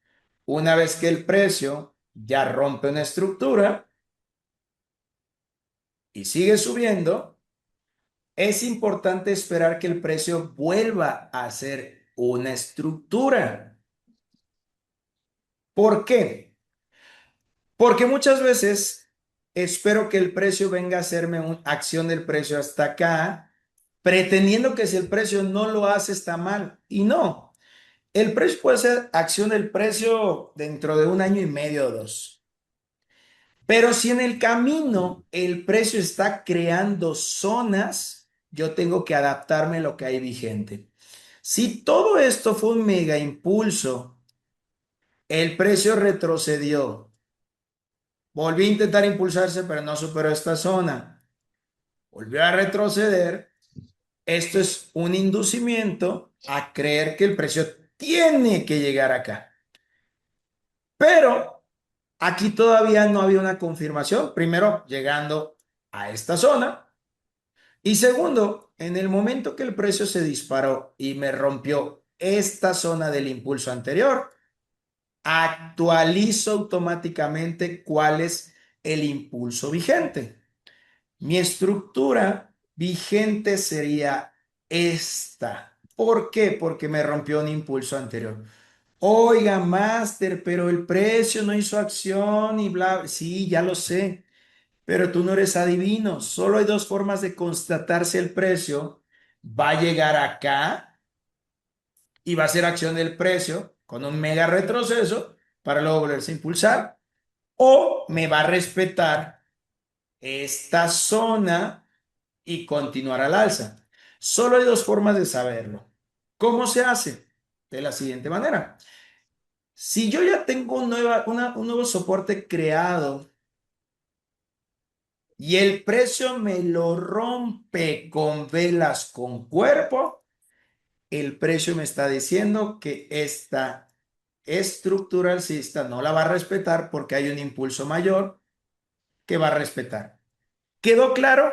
Una vez que el precio ya rompe una estructura y sigue subiendo, es importante esperar que el precio vuelva a ser una estructura. ¿Por qué? Porque muchas veces espero que el precio venga a hacerme una acción del precio hasta acá, pretendiendo que si el precio no lo hace está mal. Y no, el precio puede ser acción del precio dentro de un año y medio o dos. Pero si en el camino el precio está creando zonas, yo tengo que adaptarme a lo que hay vigente. Si todo esto fue un mega impulso, el precio retrocedió, volvió a intentar impulsarse, pero no superó esta zona, volvió a retroceder, esto es un inducimiento a creer que el precio tiene que llegar acá. Pero aquí todavía no había una confirmación, primero llegando a esta zona. Y segundo, en el momento que el precio se disparó y me rompió esta zona del impulso anterior, actualizo automáticamente cuál es el impulso vigente. Mi estructura vigente sería esta. ¿Por qué? Porque me rompió un impulso anterior. Oiga, Master, pero el precio no hizo acción y bla. Sí, ya lo sé. Pero tú no eres adivino. Solo hay dos formas de constatar si el precio va a llegar acá y va a ser acción del precio con un mega retroceso para luego volverse a impulsar, o me va a respetar esta zona y continuar al alza. Solo hay dos formas de saberlo. ¿Cómo se hace? De la siguiente manera. Si yo ya tengo un nuevo soporte creado y el precio me lo rompe con velas con cuerpo, el precio me está diciendo que esta estructura alcista no la va a respetar porque hay un impulso mayor que va a respetar. ¿Quedó claro?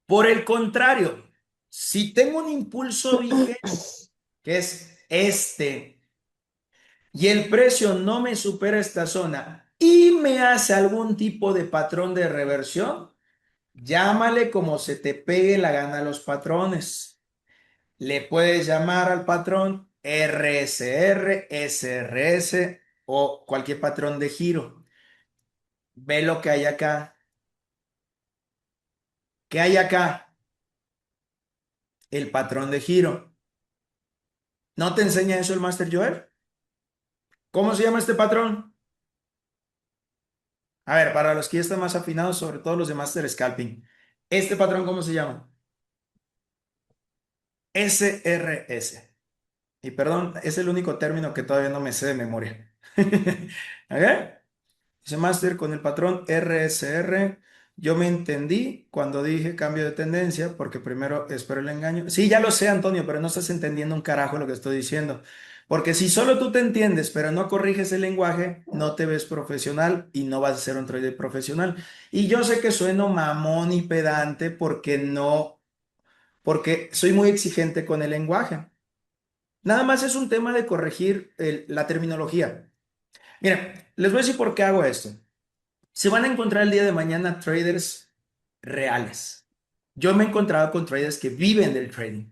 Por el contrario, si tengo un impulso vigente, que es este, y el precio no me supera esta zona y me hace algún tipo de patrón de reversión, llámale como se te pegue la gana a los patrones. Le puedes llamar al patrón RSR, SRS o cualquier patrón de giro. Ve lo que hay acá. ¿Qué hay acá? El patrón de giro. ¿No te enseña eso el Master Joel? ¿Cómo se llama este patrón? A ver, para los que ya están más afinados, sobre todo los de Master Scalping. ¿Este patrón cómo se llama? SRS. Y perdón, es el único término que todavía no me sé de memoria. ¿Ok? Dice Master con el patrón RSR. Yo me entendí cuando dije cambio de tendencia, porque primero espero el engaño. Sí, ya lo sé, Antonio, pero no estás entendiendo un carajo lo que estoy diciendo. Porque si solo tú te entiendes, pero no corriges el lenguaje, no te ves profesional y no vas a ser un trader profesional. Y yo sé que sueno mamón y pedante porque no, porque soy muy exigente con el lenguaje. Nada más es un tema de corregir la terminología. Mira, les voy a decir por qué hago esto. Se van a encontrar el día de mañana traders reales. Yo me he encontrado con traders que viven del trading.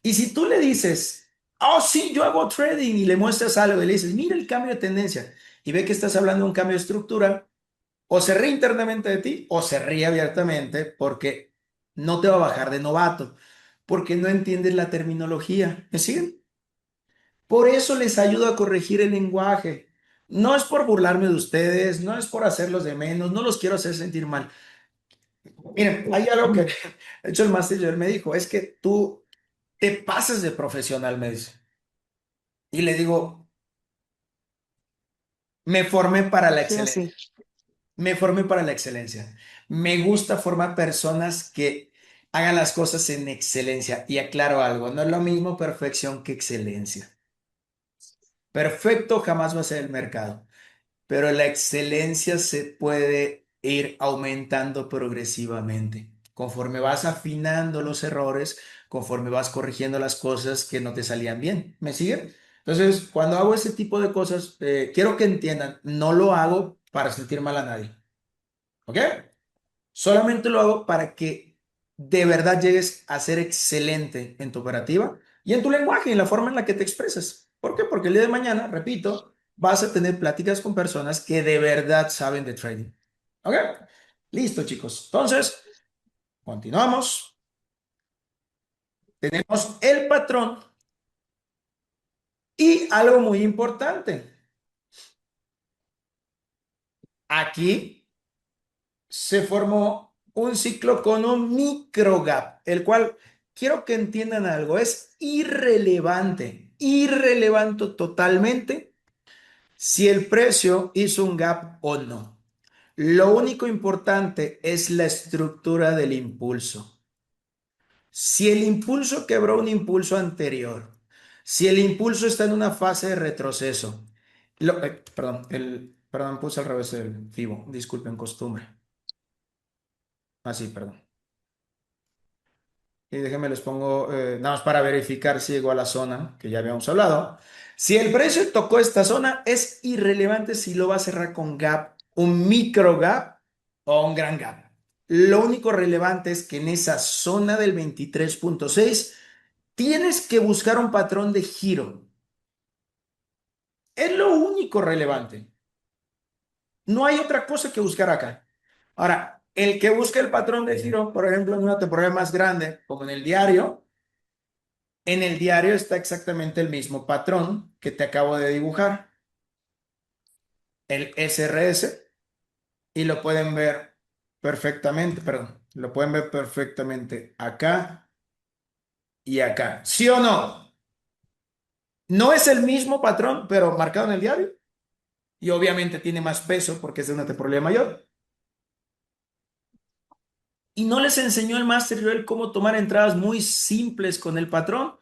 Y si tú le dices, oh, sí, yo hago trading y le muestras algo y le dices, mira el cambio de tendencia y ve que estás hablando de un cambio de estructura, o se ríe internamente de ti o se ríe abiertamente porque no te va a bajar de novato, porque no entiendes la terminología. ¿Me siguen? Por eso les ayudo a corregir el lenguaje. No es por burlarme de ustedes, no es por hacerlos de menos, no los quiero hacer sentir mal. Miren, hay algo que, de hecho, el Master Joel me dijo, es que tú te pasas de profesional, me dice. Y le digo, me formé para la Sí, excelencia, así. me formé para la excelencia. Me gusta formar personas que hagan las cosas en excelencia. Y aclaro algo, no es lo mismo perfección que excelencia. Perfecto jamás va a ser el mercado. Pero la excelencia se puede ir aumentando progresivamente. Conforme vas afinando los errores, conforme vas corrigiendo las cosas que no te salían bien. ¿Me sigue? Entonces, cuando hago ese tipo de cosas, quiero que entiendan, no lo hago para sentir mal a nadie, ¿ok? Solamente lo hago para que de verdad llegues a ser excelente en tu operativa y en tu lenguaje y en la forma en la que te expresas. ¿Por qué? Porque el día de mañana, repito, vas a tener pláticas con personas que de verdad saben de trading. ¿Ok? Listo, chicos. Entonces, continuamos. Tenemos el patrón y algo muy importante. Aquí se formó un ciclo con un microgap, el cual quiero que entiendan algo, es irrelevante, irrelevante totalmente si el precio hizo un gap o no. Lo único importante es la estructura del impulso. Si el impulso quebró un impulso anterior, si el impulso está en una fase de retroceso, perdón, puse al revés el FIBO, disculpen, costumbre. Así, perdón. Y déjenme les pongo, nada más para verificar si llegó a la zona que ya habíamos hablado. Si el precio tocó esta zona, es irrelevante si lo va a cerrar con gap, un micro gap o un gran gap. Lo único relevante es que en esa zona del 23.6 tienes que buscar un patrón de giro. Es lo único relevante. No hay otra cosa que buscar acá. Ahora, el que busca el patrón de giro, por ejemplo, en una temporada más grande, como en el diario, en el diario está exactamente el mismo patrón que te acabo de dibujar, el SRS, y lo pueden ver perfectamente, perdón, lo pueden ver perfectamente acá y acá. ¿Sí o no? No es el mismo patrón, pero marcado en el diario. Y obviamente tiene más peso porque es de una temporalidad mayor. Y no les enseñó el Master Drill cómo tomar entradas muy simples con el patrón.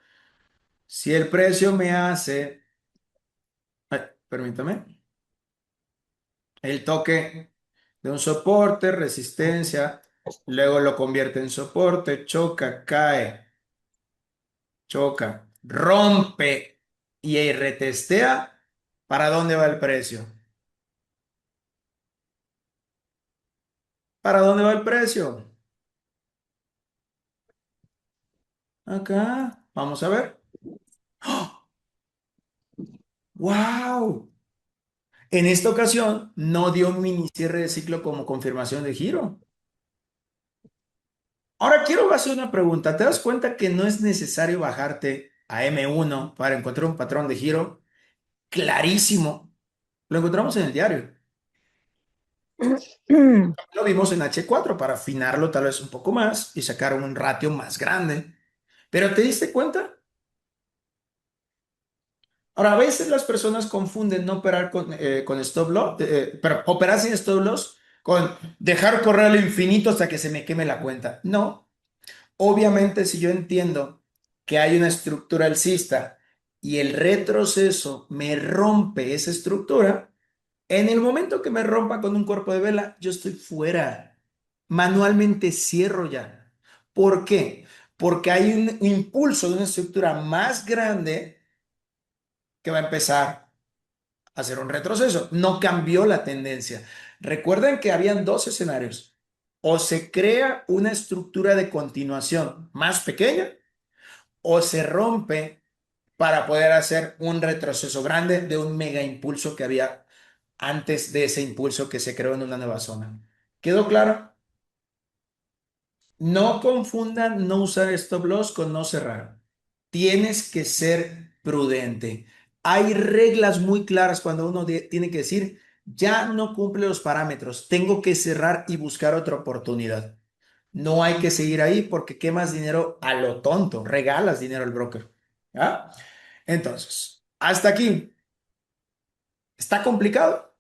Si el precio me hace, ay, permítame, el toque de un soporte, resistencia, luego lo convierte en soporte, choca, cae, choca, rompe y ahí retestea, ¿para dónde va el precio? ¿Para dónde va el precio? Acá, vamos a ver. ¡Wow! En esta ocasión no dio un mini cierre de ciclo como confirmación de giro. Ahora quiero hacer una pregunta. ¿Te das cuenta que no es necesario bajarte a M1 para encontrar un patrón de giro clarísimo? Lo encontramos en el diario. Lo vimos en H4 para afinarlo tal vez un poco más y sacar un ratio más grande. Pero ¿te diste cuenta? Ahora, a veces las personas confunden no operar con stop loss, pero operar sin stop loss con dejar correr al infinito hasta que se me queme la cuenta. No, obviamente si yo entiendo que hay una estructura alcista y el retroceso me rompe esa estructura, en el momento que me rompa con un cuerpo de vela, yo estoy fuera. Manualmente cierro ya. ¿Por qué? Porque hay un impulso de una estructura más grande que va a empezar a hacer un retroceso. No cambió la tendencia. Recuerden que habían dos escenarios. O se crea una estructura de continuación más pequeña o se rompe para poder hacer un retroceso grande de un mega impulso que había antes de ese impulso que se creó en una nueva zona. ¿Quedó claro? No confundan no usar stop loss con no cerrar. Tienes que ser prudente. Hay reglas muy claras cuando uno tiene que decir, ya no cumple los parámetros, tengo que cerrar y buscar otra oportunidad. No hay que seguir ahí porque quemas dinero a lo tonto, regalas dinero al broker. ¿Ya? Entonces, hasta aquí. ¿Está complicado?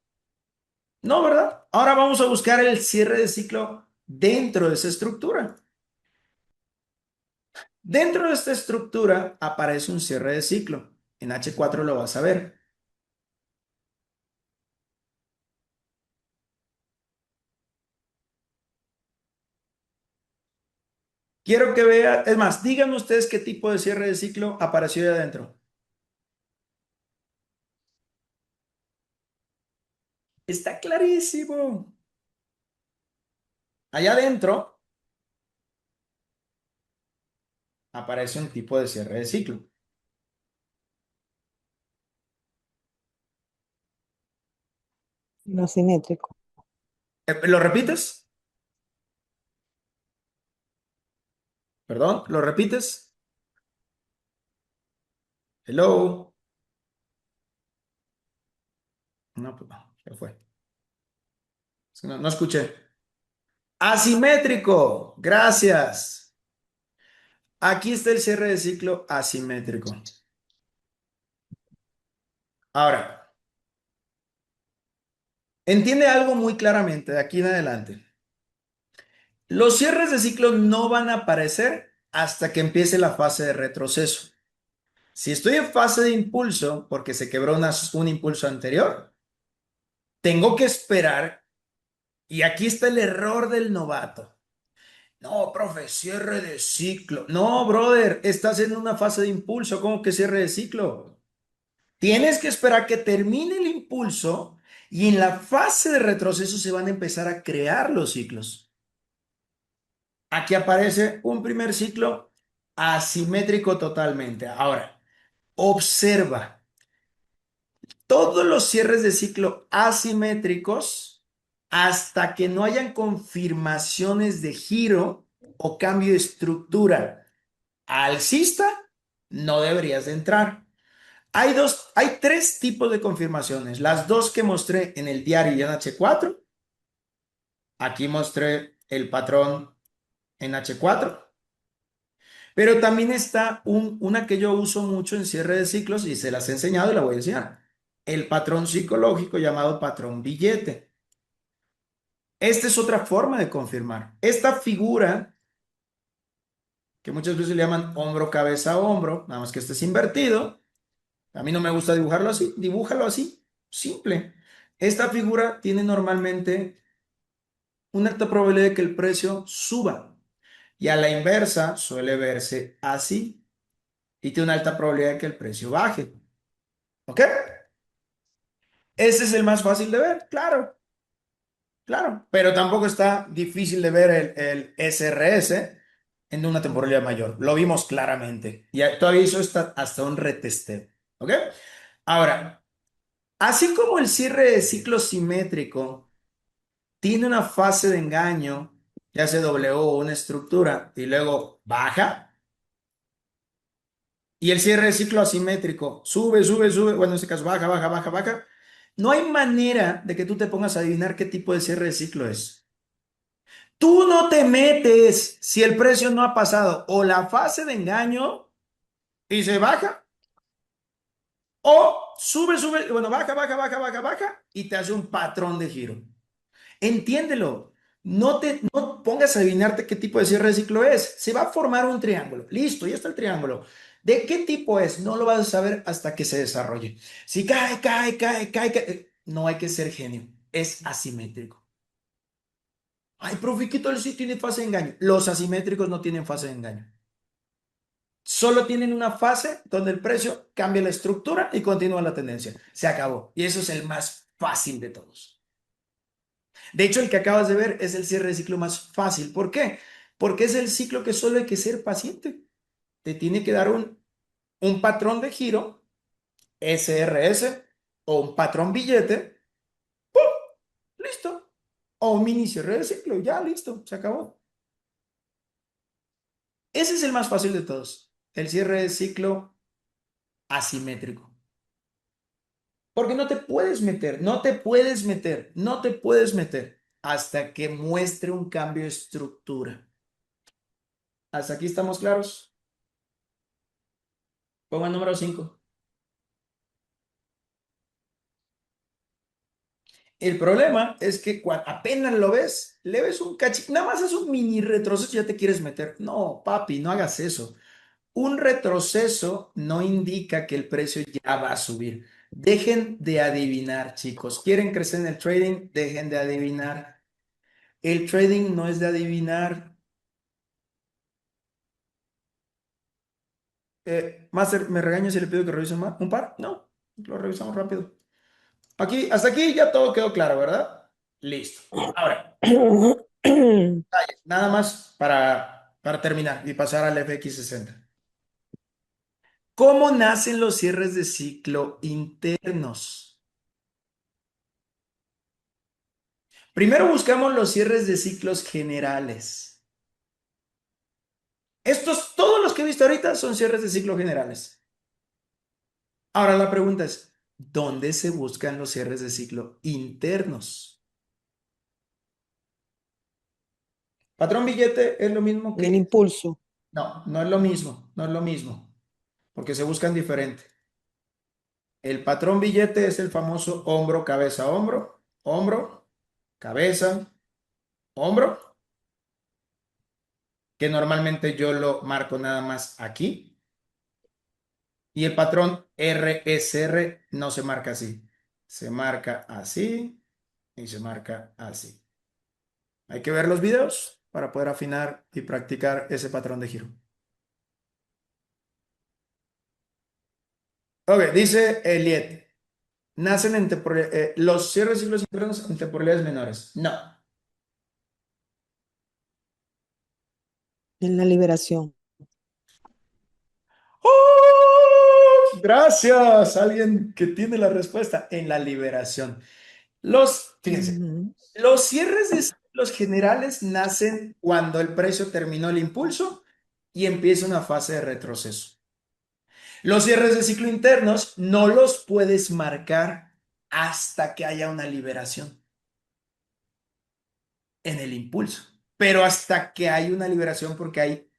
No, ¿verdad? Ahora vamos a buscar el cierre de ciclo dentro de esa estructura. Dentro de esta estructura aparece un cierre de ciclo. En H4 lo vas a ver. Quiero que vea, es más, díganme ustedes qué tipo de cierre de ciclo apareció ahí adentro. Está clarísimo. Allá adentro aparece un tipo de cierre de ciclo. No simétrico. ¿Lo repites? Perdón, ¿lo repites? Hello. No, pues no, se fue. Es que no escuché. Asimétrico. Gracias. Aquí está el cierre de ciclo asimétrico. Ahora, entiende algo muy claramente de aquí en adelante. Los cierres de ciclo no van a aparecer hasta que empiece la fase de retroceso. Si estoy en fase de impulso porque se quebró un impulso anterior, tengo que esperar. Y aquí está el error del novato. No, profe, cierre de ciclo. No, brother, estás en una fase de impulso. ¿Cómo que cierre de ciclo? Tienes que esperar que termine el impulso y en la fase de retroceso se van a empezar a crear los ciclos. Aquí aparece un primer ciclo asimétrico totalmente. Ahora, observa, todos los cierres de ciclo asimétricos, hasta que no hayan confirmaciones de giro o cambio de estructura alcista, no deberías de entrar. Hay tres tipos de confirmaciones. Las dos que mostré en el diario y en H4. Aquí mostré el patrón en H4. Pero también está una que yo uso mucho en cierre de ciclos y se las he enseñado y la voy a enseñar. El patrón psicológico llamado patrón billete. Esta es otra forma de confirmar. Esta figura, que muchas veces le llaman hombro, cabeza, hombro, nada más que este es invertido. A mí no me gusta dibujarlo así, dibújalo así, simple. Esta figura tiene normalmente una alta probabilidad de que el precio suba y a la inversa suele verse así y tiene una alta probabilidad de que el precio baje. ¿Ok? Ese es el más fácil de ver, claro, claro, pero tampoco está difícil de ver el SRS en una temporalidad mayor. Lo vimos claramente y todavía hizo hasta un retesteo. ¿Ok? Ahora, así como el cierre de ciclo simétrico tiene una fase de engaño, ya sea W o una estructura, y luego baja, y el cierre de ciclo asimétrico sube, sube, sube, bueno, en este caso baja, baja, baja, baja, no hay manera de que tú te pongas a adivinar qué tipo de cierre de ciclo es. Tú no te metes si el precio no ha pasado o la fase de engaño y se baja, o sube, sube, bueno, baja, baja, baja, baja, baja, y te hace un patrón de giro. Entiéndelo. No pongas a adivinarte qué tipo de cierre de ciclo es. Se va a formar un triángulo. Listo, ya está el triángulo. ¿De qué tipo es? No lo vas a saber hasta que se desarrolle. Si cae, cae, cae, cae, cae. No hay que ser genio. Es asimétrico. Ay, profe, ¿qué tal si tiene fase de engaño? Los asimétricos no tienen fase de engaño. Solo tienen una fase donde el precio cambia la estructura y continúa la tendencia. Se acabó. Y eso es el más fácil de todos. De hecho, el que acabas de ver es el cierre de ciclo más fácil. ¿Por qué? Porque es el ciclo que solo hay que ser paciente. Te tiene que dar un patrón de giro, SRS, o un patrón billete, listo. O un mini cierre de ciclo, ya listo, se acabó. Ese es el más fácil de todos, el cierre de ciclo asimétrico. Porque no te puedes meter, no te puedes meter, no te puedes meter hasta que muestre un cambio de estructura. ¿Hasta aquí estamos claros? Pongo el número 5. El problema es que cuando apenas lo ves, le ves un cachito, nada más es un mini retroceso y ya te quieres meter. No, papi, no hagas eso. Un retroceso no indica que el precio ya va a subir. Dejen de adivinar, chicos. ¿Quieren crecer en el trading? Dejen de adivinar. El trading no es de adivinar. Master, ¿me regaña si le pido que revise un par? No, lo revisamos rápido. Aquí, hasta aquí ya todo quedó claro, ¿verdad? Listo. Ahora, nada más para terminar y pasar al FX60. ¿Cómo nacen los cierres de ciclo internos? Primero buscamos los cierres de ciclos generales. Todos los que he visto ahorita son cierres de ciclo generales. Ahora la pregunta es, ¿dónde se buscan los cierres de ciclo internos? Patrón billete es lo mismo En el que... impulso. No, no es lo mismo, no es lo mismo, porque se buscan diferente. El patrón billete es el famoso hombro, cabeza, hombro, hombro, cabeza, hombro, que normalmente yo lo marco nada más aquí. Y el patrón RSR no se marca así, se marca así y se marca así. Hay que ver los videos para poder afinar y practicar ese patrón de giro. Ok, dice Eliet, nacen los cierres de ciclos internos en temporalidades menores. No. En la liberación. ¡Oh! Gracias, alguien que tiene la respuesta en la liberación. Fíjense, Ujú. los cierres de ciclos generales nacen cuando el precio terminó el impulso y empieza una fase de retroceso. Los cierres de ciclo internos no los puedes marcar hasta que haya una liberación en el impulso, pero hasta que hay una liberación porque hay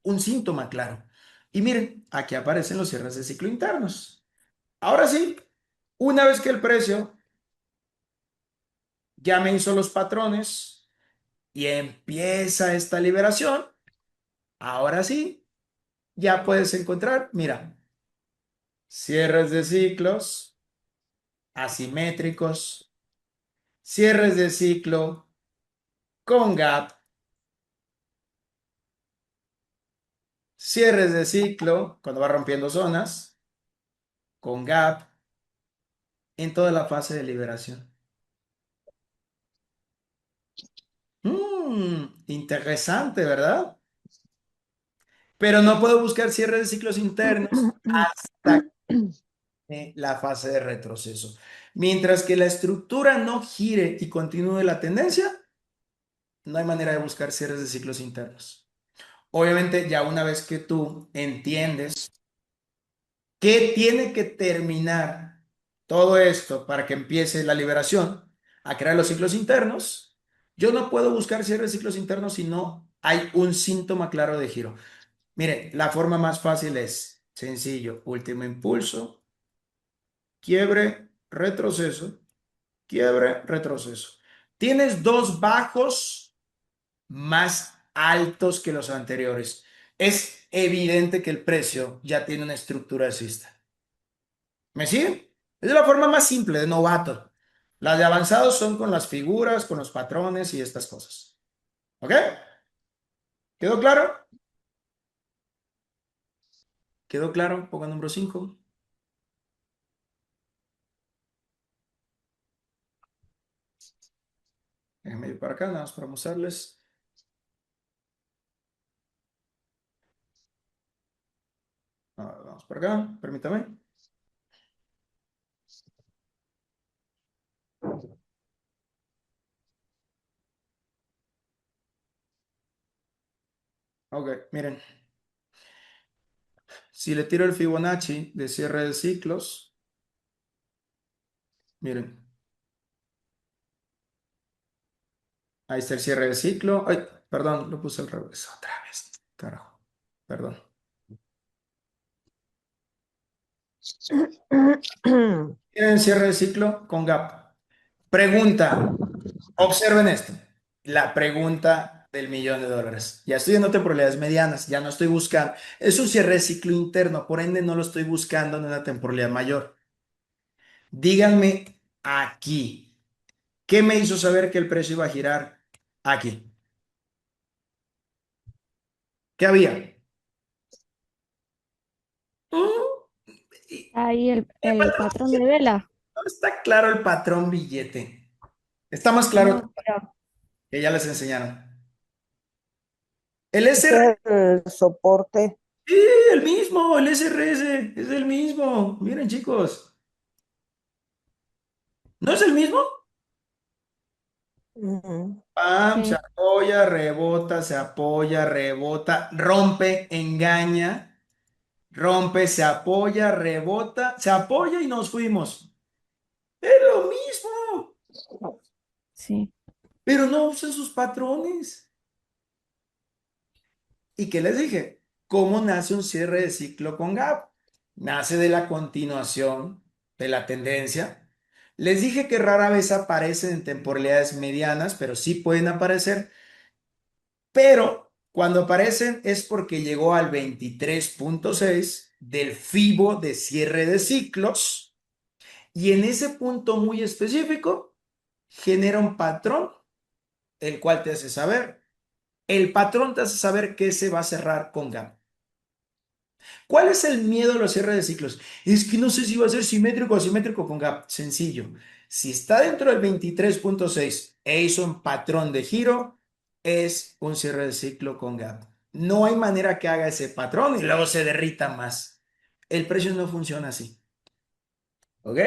un síntoma claro. Y miren, aquí aparecen los cierres de ciclo internos. Ahora sí, una vez que el precio ya me hizo los patrones y empieza esta liberación, ahora sí, ya puedes encontrar, mira, cierres de ciclos asimétricos, cierres de ciclo con gap, cierres de ciclo cuando va rompiendo zonas, con gap, en toda la fase de liberación. Interesante, ¿verdad? Pero no puedo buscar cierres de ciclos internos hasta la fase de retroceso. Mientras que la estructura no gire y continúe la tendencia, no hay manera de buscar cierres de ciclos internos. Obviamente, ya una vez que tú entiendes que tiene que terminar todo esto para que empiece la liberación a crear los ciclos internos, yo no puedo buscar cierres de ciclos internos si no hay un síntoma claro de giro. Mire, la forma más fácil es sencillo, último impulso, quiebre, retroceso, quiebre, retroceso. Tienes dos bajos más altos que los anteriores. Es evidente que el precio ya tiene una estructura alcista. ¿Me siguen? Es la forma más simple de novato. Las de avanzados son con las figuras, con los patrones y estas cosas. ¿Ok? ¿Quedó claro? ¿Quedó claro? Pongo número 5. Déjenme ir para acá, nada más para mostrarles. Vamos para acá, permítame. Ok, miren. Si le tiro el Fibonacci de cierre de ciclos, miren, ahí está el cierre de ciclo. Ay, perdón, lo puse al revés otra vez. Carajo, perdón. Miren el cierre de ciclo con gap. Pregunta, observen esto. La pregunta del millón de dólares. Ya estoy en temporalidades medianas, ya no estoy buscando. Es un cierre de ciclo interno, por ende no lo estoy buscando en una temporalidad mayor. Díganme aquí, ¿qué me hizo saber que el precio iba a girar aquí? ¿Qué había? Mm, y- Ahí el patrón de vela. No está claro el patrón billete. Está más claro No, mira, que ya les enseñaron. El ese SR, es el soporte. sí, el mismo, el SRS, es el mismo. Miren, chicos, ¿no es el mismo? Ujú. Pam, se Sí, apoya, rebota, se apoya, rebota, rompe, engaña, rompe, se apoya, rebota, se apoya y nos fuimos. Es lo mismo, sí. pero no usan sus patrones. ¿Y qué les dije? ¿Cómo nace un cierre de ciclo con gap? Nace de la continuación de la tendencia. Les dije que rara vez aparecen en temporalidades medianas, pero sí pueden aparecer. Pero cuando aparecen es porque llegó al 23.6 del FIBO de cierre de ciclos y en ese punto muy específico genera un patrón, el cual te hace saber. El patrón te hace saber que se va a cerrar con gap. ¿Cuál es el miedo a los cierres de ciclos? Es que no sé si va a ser simétrico o asimétrico con gap. Sencillo. Si está dentro del 23.6 e hizo un patrón de giro, es un cierre de ciclo con gap. No hay manera que haga ese patrón y luego se derrita más. El precio no funciona así. ¿Ok?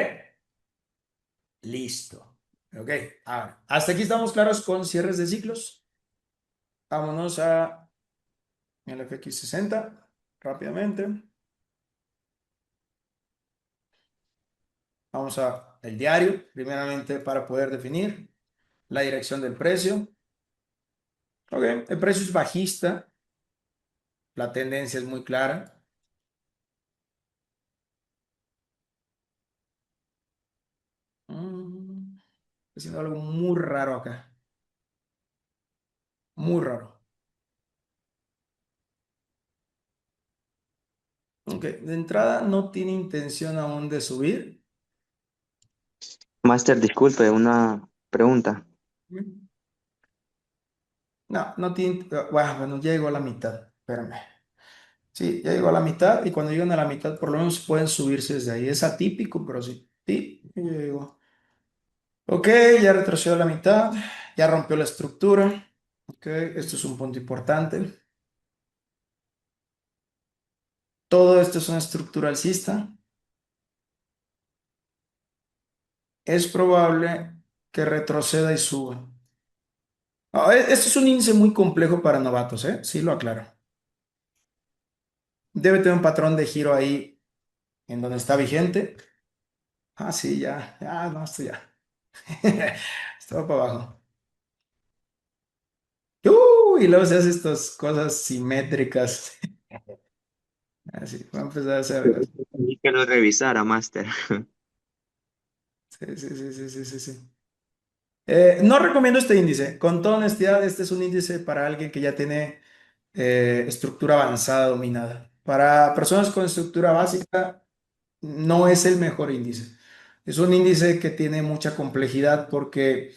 Listo. Ok. Ahora, hasta aquí estamos claros con cierres de ciclos. Vámonos a el FX60 rápidamente. Vamos a el diario, primeramente para poder definir la dirección del precio. Ok, el precio es bajista, la tendencia es muy clara. Mm, Haciendo algo muy raro acá, muy raro. Ok, de entrada no tiene intención aún de subir. Master, disculpe, una pregunta. No, no tiene. Bueno, ya llegó a la mitad. Espérame. Sí, ya llegó a la mitad y cuando llegan a la mitad por lo menos pueden subirse desde ahí. Es atípico, pero sí. Sí, ya llegó. Ok, ya retrocedió a la mitad, ya rompió la estructura. Ok, esto es un punto importante. Todo esto es una estructura alcista. Es probable que retroceda y suba. Esto es un índice muy complejo para novatos, ¿eh? Sí, lo aclaro. Debe tener un patrón de giro ahí en donde está vigente. Ah, sí, ya, ya, no, esto ya. Estaba para abajo. Y luego se hace estas cosas simétricas. Así, va a empezar a hacer. Y que lo revisara, Master. Sí, sí, sí, sí, sí, sí, sí. No recomiendo este índice. Con toda honestidad, este es un índice para alguien que ya tiene estructura avanzada dominada. Para personas con estructura básica, no es el mejor índice. Es un índice que tiene mucha complejidad porque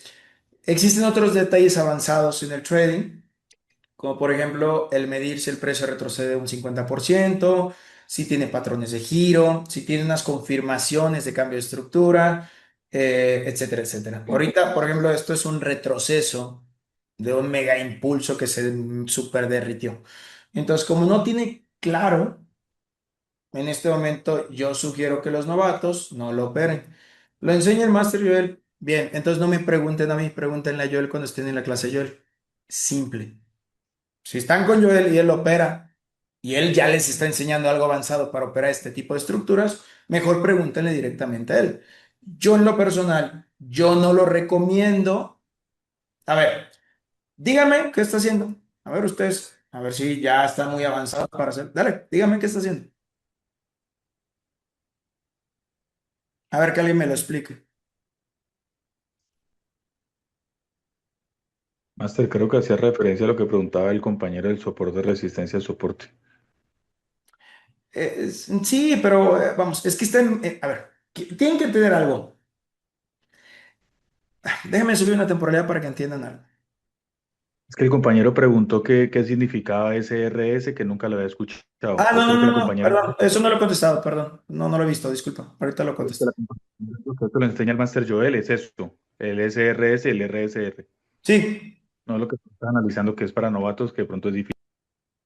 existen otros detalles avanzados en el trading, como por ejemplo el medir si el precio retrocede un 50%, si tiene patrones de giro, si tiene unas confirmaciones de cambio de estructura, etcétera, etcétera. Ahorita, por ejemplo, esto es un retroceso de un mega impulso que se super derritió. Entonces, como no tiene claro, en este momento yo sugiero que los novatos no lo operen. Lo enseña el Master Joel. Bien, entonces no me pregunten a mí, pregúntenle a Joel cuando estén en la clase de Joel. Simple. Si están con Joel y él opera y él ya les está enseñando algo avanzado para operar este tipo de estructuras, mejor pregúntenle directamente a él. Yo en lo personal, yo no lo recomiendo. A ver, díganme qué está haciendo. A ver ustedes, a ver si ya está muy avanzado para hacer. Dale, díganme qué está haciendo. A ver que alguien me lo explique. Master, creo que hacía referencia a lo que preguntaba el compañero del soporte de resistencia al soporte. Sí, pero vamos, es que están, a ver, tienen que entender algo. Déjenme subir una temporalidad para que entiendan algo. Es que el compañero preguntó qué significaba SRS, que nunca lo había escuchado. Ah, no, Yo no, creo que no, la no, compañera... perdón, eso no lo he contestado, perdón. No, no lo he visto, disculpa. Ahorita lo Creo que contesto. lo que esto lo enseña el Master Joel es esto, el SRS y el RSR. Sí. No lo que estás analizando que es para novatos, que de pronto es difícil.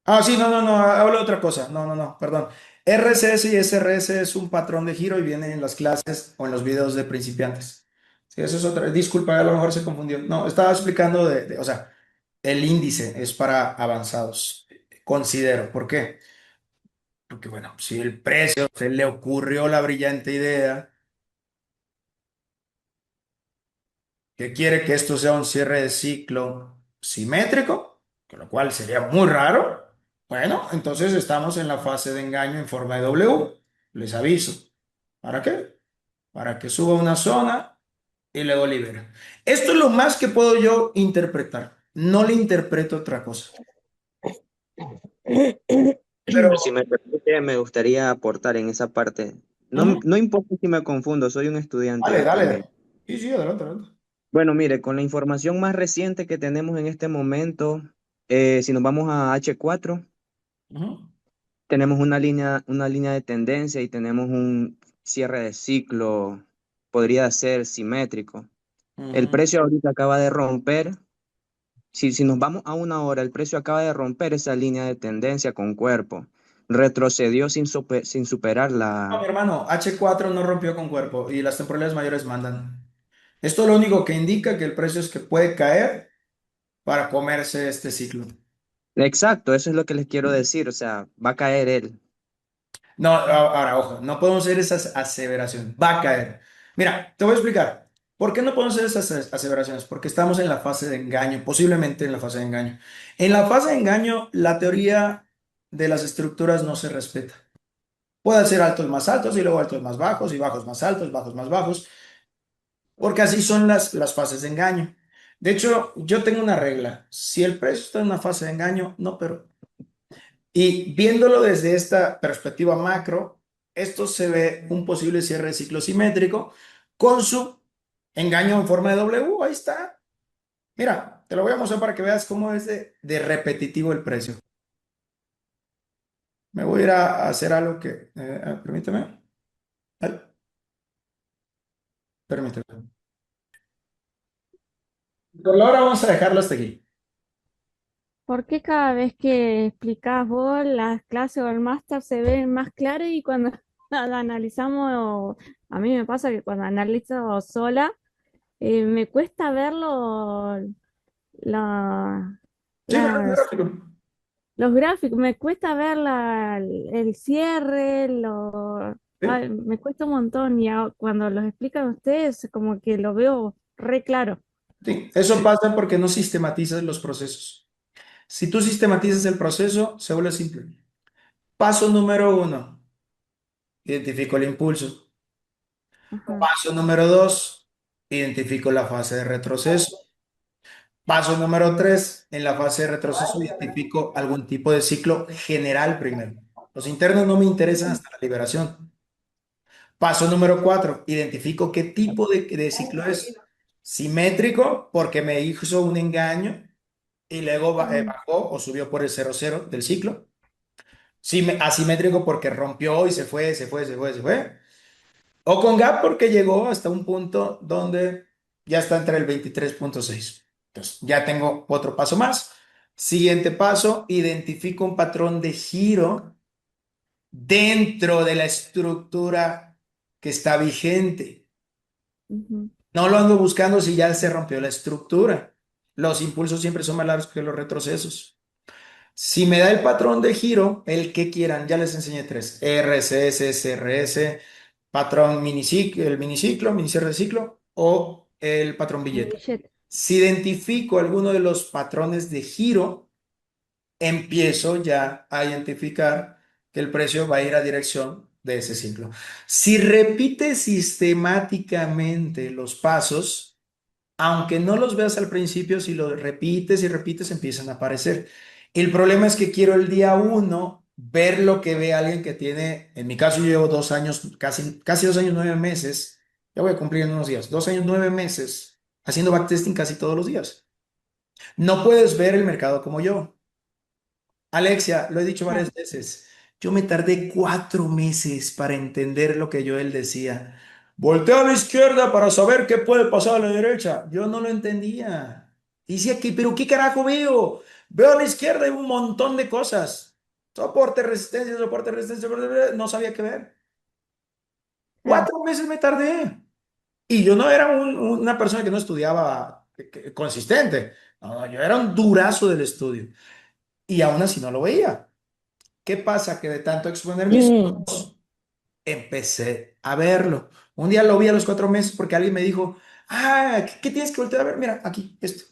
Ah, sí, no, no, no, hablo de otra cosa. No, no, no, perdón. RCS y SRS es un patrón de giro y viene en las clases o en los videos de principiantes. Sí, eso es otra. Disculpa, a lo mejor se confundió. No, estaba explicando o sea, el índice es para avanzados. Considero. ¿Por qué? Porque, bueno, si el precio se le ocurrió la brillante idea que quiere que esto sea un cierre de ciclo simétrico, con lo cual sería muy raro. Bueno, entonces estamos en la fase de engaño en forma de W. Les aviso. ¿Para qué? Para que suba una zona y luego libera. Esto es lo más que puedo yo interpretar. No le interpreto otra cosa. Pero, Si me permite, me gustaría aportar en esa parte. No, ujú, no importa si me confundo, soy un dale, estudiante también. dale. Sí, sí, adelante, adelante. Bueno, mire, con la información más reciente que tenemos en este momento, si nos vamos a H4, Ujú, tenemos una línea de tendencia y tenemos un cierre de ciclo, podría ser simétrico. El ujú. precio ahorita acaba de romper. Si nos vamos a una hora, el precio acaba de romper esa línea de tendencia con cuerpo. Retrocedió sin superar No, mi la... hermano, H4 no rompió con cuerpo y las temporalidades mayores mandan. Esto lo único que indica que el precio es que puede caer para comerse este ciclo. Exacto, eso es lo que les quiero decir. O sea, va a caer él. No, ahora, ojo, no podemos hacer esas aseveraciones. Va a caer. Mira, te voy a explicar. ¿Por qué no podemos hacer esas aseveraciones? Porque estamos en la fase de engaño, posiblemente en la fase de engaño. En la fase de engaño, la teoría de las estructuras no se respeta. Puede ser altos más altos y luego altos más bajos y bajos más altos, bajos más bajos, porque así son las fases de engaño. De hecho, yo tengo una regla. Si el precio está en una fase de engaño, no, pero y viéndolo desde esta perspectiva macro, esto se ve un posible cierre de ciclo simétrico con su engaño en forma de W. Ahí está. Mira, te lo voy a mostrar para que veas cómo es de repetitivo el precio. Me voy a ir a hacer algo que, permíteme. Ay, permíteme. Por la hora vamos a dejarlo hasta aquí. ¿Por qué cada vez que explicás vos las clases o el máster se ven más claras y cuando la analizamos, a mí me pasa que cuando analizo sola, me cuesta verlo, la, Sí, me las, gráfico. los gráficos, me cuesta ver el cierre, Sí, me cuesta un montón y cuando los explican ustedes como que lo veo re claro. sí. Eso pasa porque no sistematizas los procesos. Si tú sistematizas el proceso, se vuelve simple. Paso número uno, identifico el impulso. Ajá. Paso número dos, identifico la fase de retroceso. Paso número tres, en la fase de retroceso identifico algún tipo de ciclo general primero. Los internos no me interesan hasta la liberación. Paso número cuatro, identifico qué tipo de ciclo es. Simétrico, porque me hizo un engaño y luego Mm, bajó o subió por el 0,0 del ciclo. Asimétrico porque rompió y se fue, se fue, se fue, se fue. O con gap porque llegó hasta un punto donde ya está entre el 23,6. Entonces, ya tengo otro paso más. Siguiente paso, identifico un patrón de giro dentro de la estructura que está vigente. ujú, No lo ando buscando si ya se rompió la estructura. Los impulsos siempre son más largos que los retrocesos. Si me da el patrón de giro, el que quieran, ya les enseñé tres: RSS, SRS, patrón miniciclo, el miniciclo, minicierre de ciclo o el patrón el billete. billete. Si identifico alguno de los patrones de giro, empiezo ya a identificar que el precio va a ir a dirección de ese ciclo. Si repite sistemáticamente los pasos, aunque no los veas al principio, si los repites y repites, empiezan a aparecer. El problema es que quiero el día uno ver lo que ve alguien que tiene, en mi caso yo llevo 2 años, casi 2 años, 9 meses, ya voy a cumplir en unos días, 2 años, 9 meses, haciendo backtesting casi todos los días. No puedes ver el mercado como yo. Alexia, lo he dicho Claro, varias veces, yo me tardé 4 meses para entender lo que Joel decía. Voltea a la izquierda para saber qué puede pasar a la derecha. Yo no lo entendía. Decía que, pero ¿qué carajo veo? Veo a la izquierda y un montón de cosas. Soporte, resistencia, no sabía qué ver. claro. 4 meses me tardé. Y yo no era una persona que no estudiaba consistente. No, no, yo era un durazo del estudio. Y aún así no lo veía. ¿Qué pasa? Que de tanto exponer mis Y ojos, empecé a verlo. Un día lo vi a los 4 meses porque alguien me dijo, ¿qué tienes que voltear a ver? Mira, aquí, esto,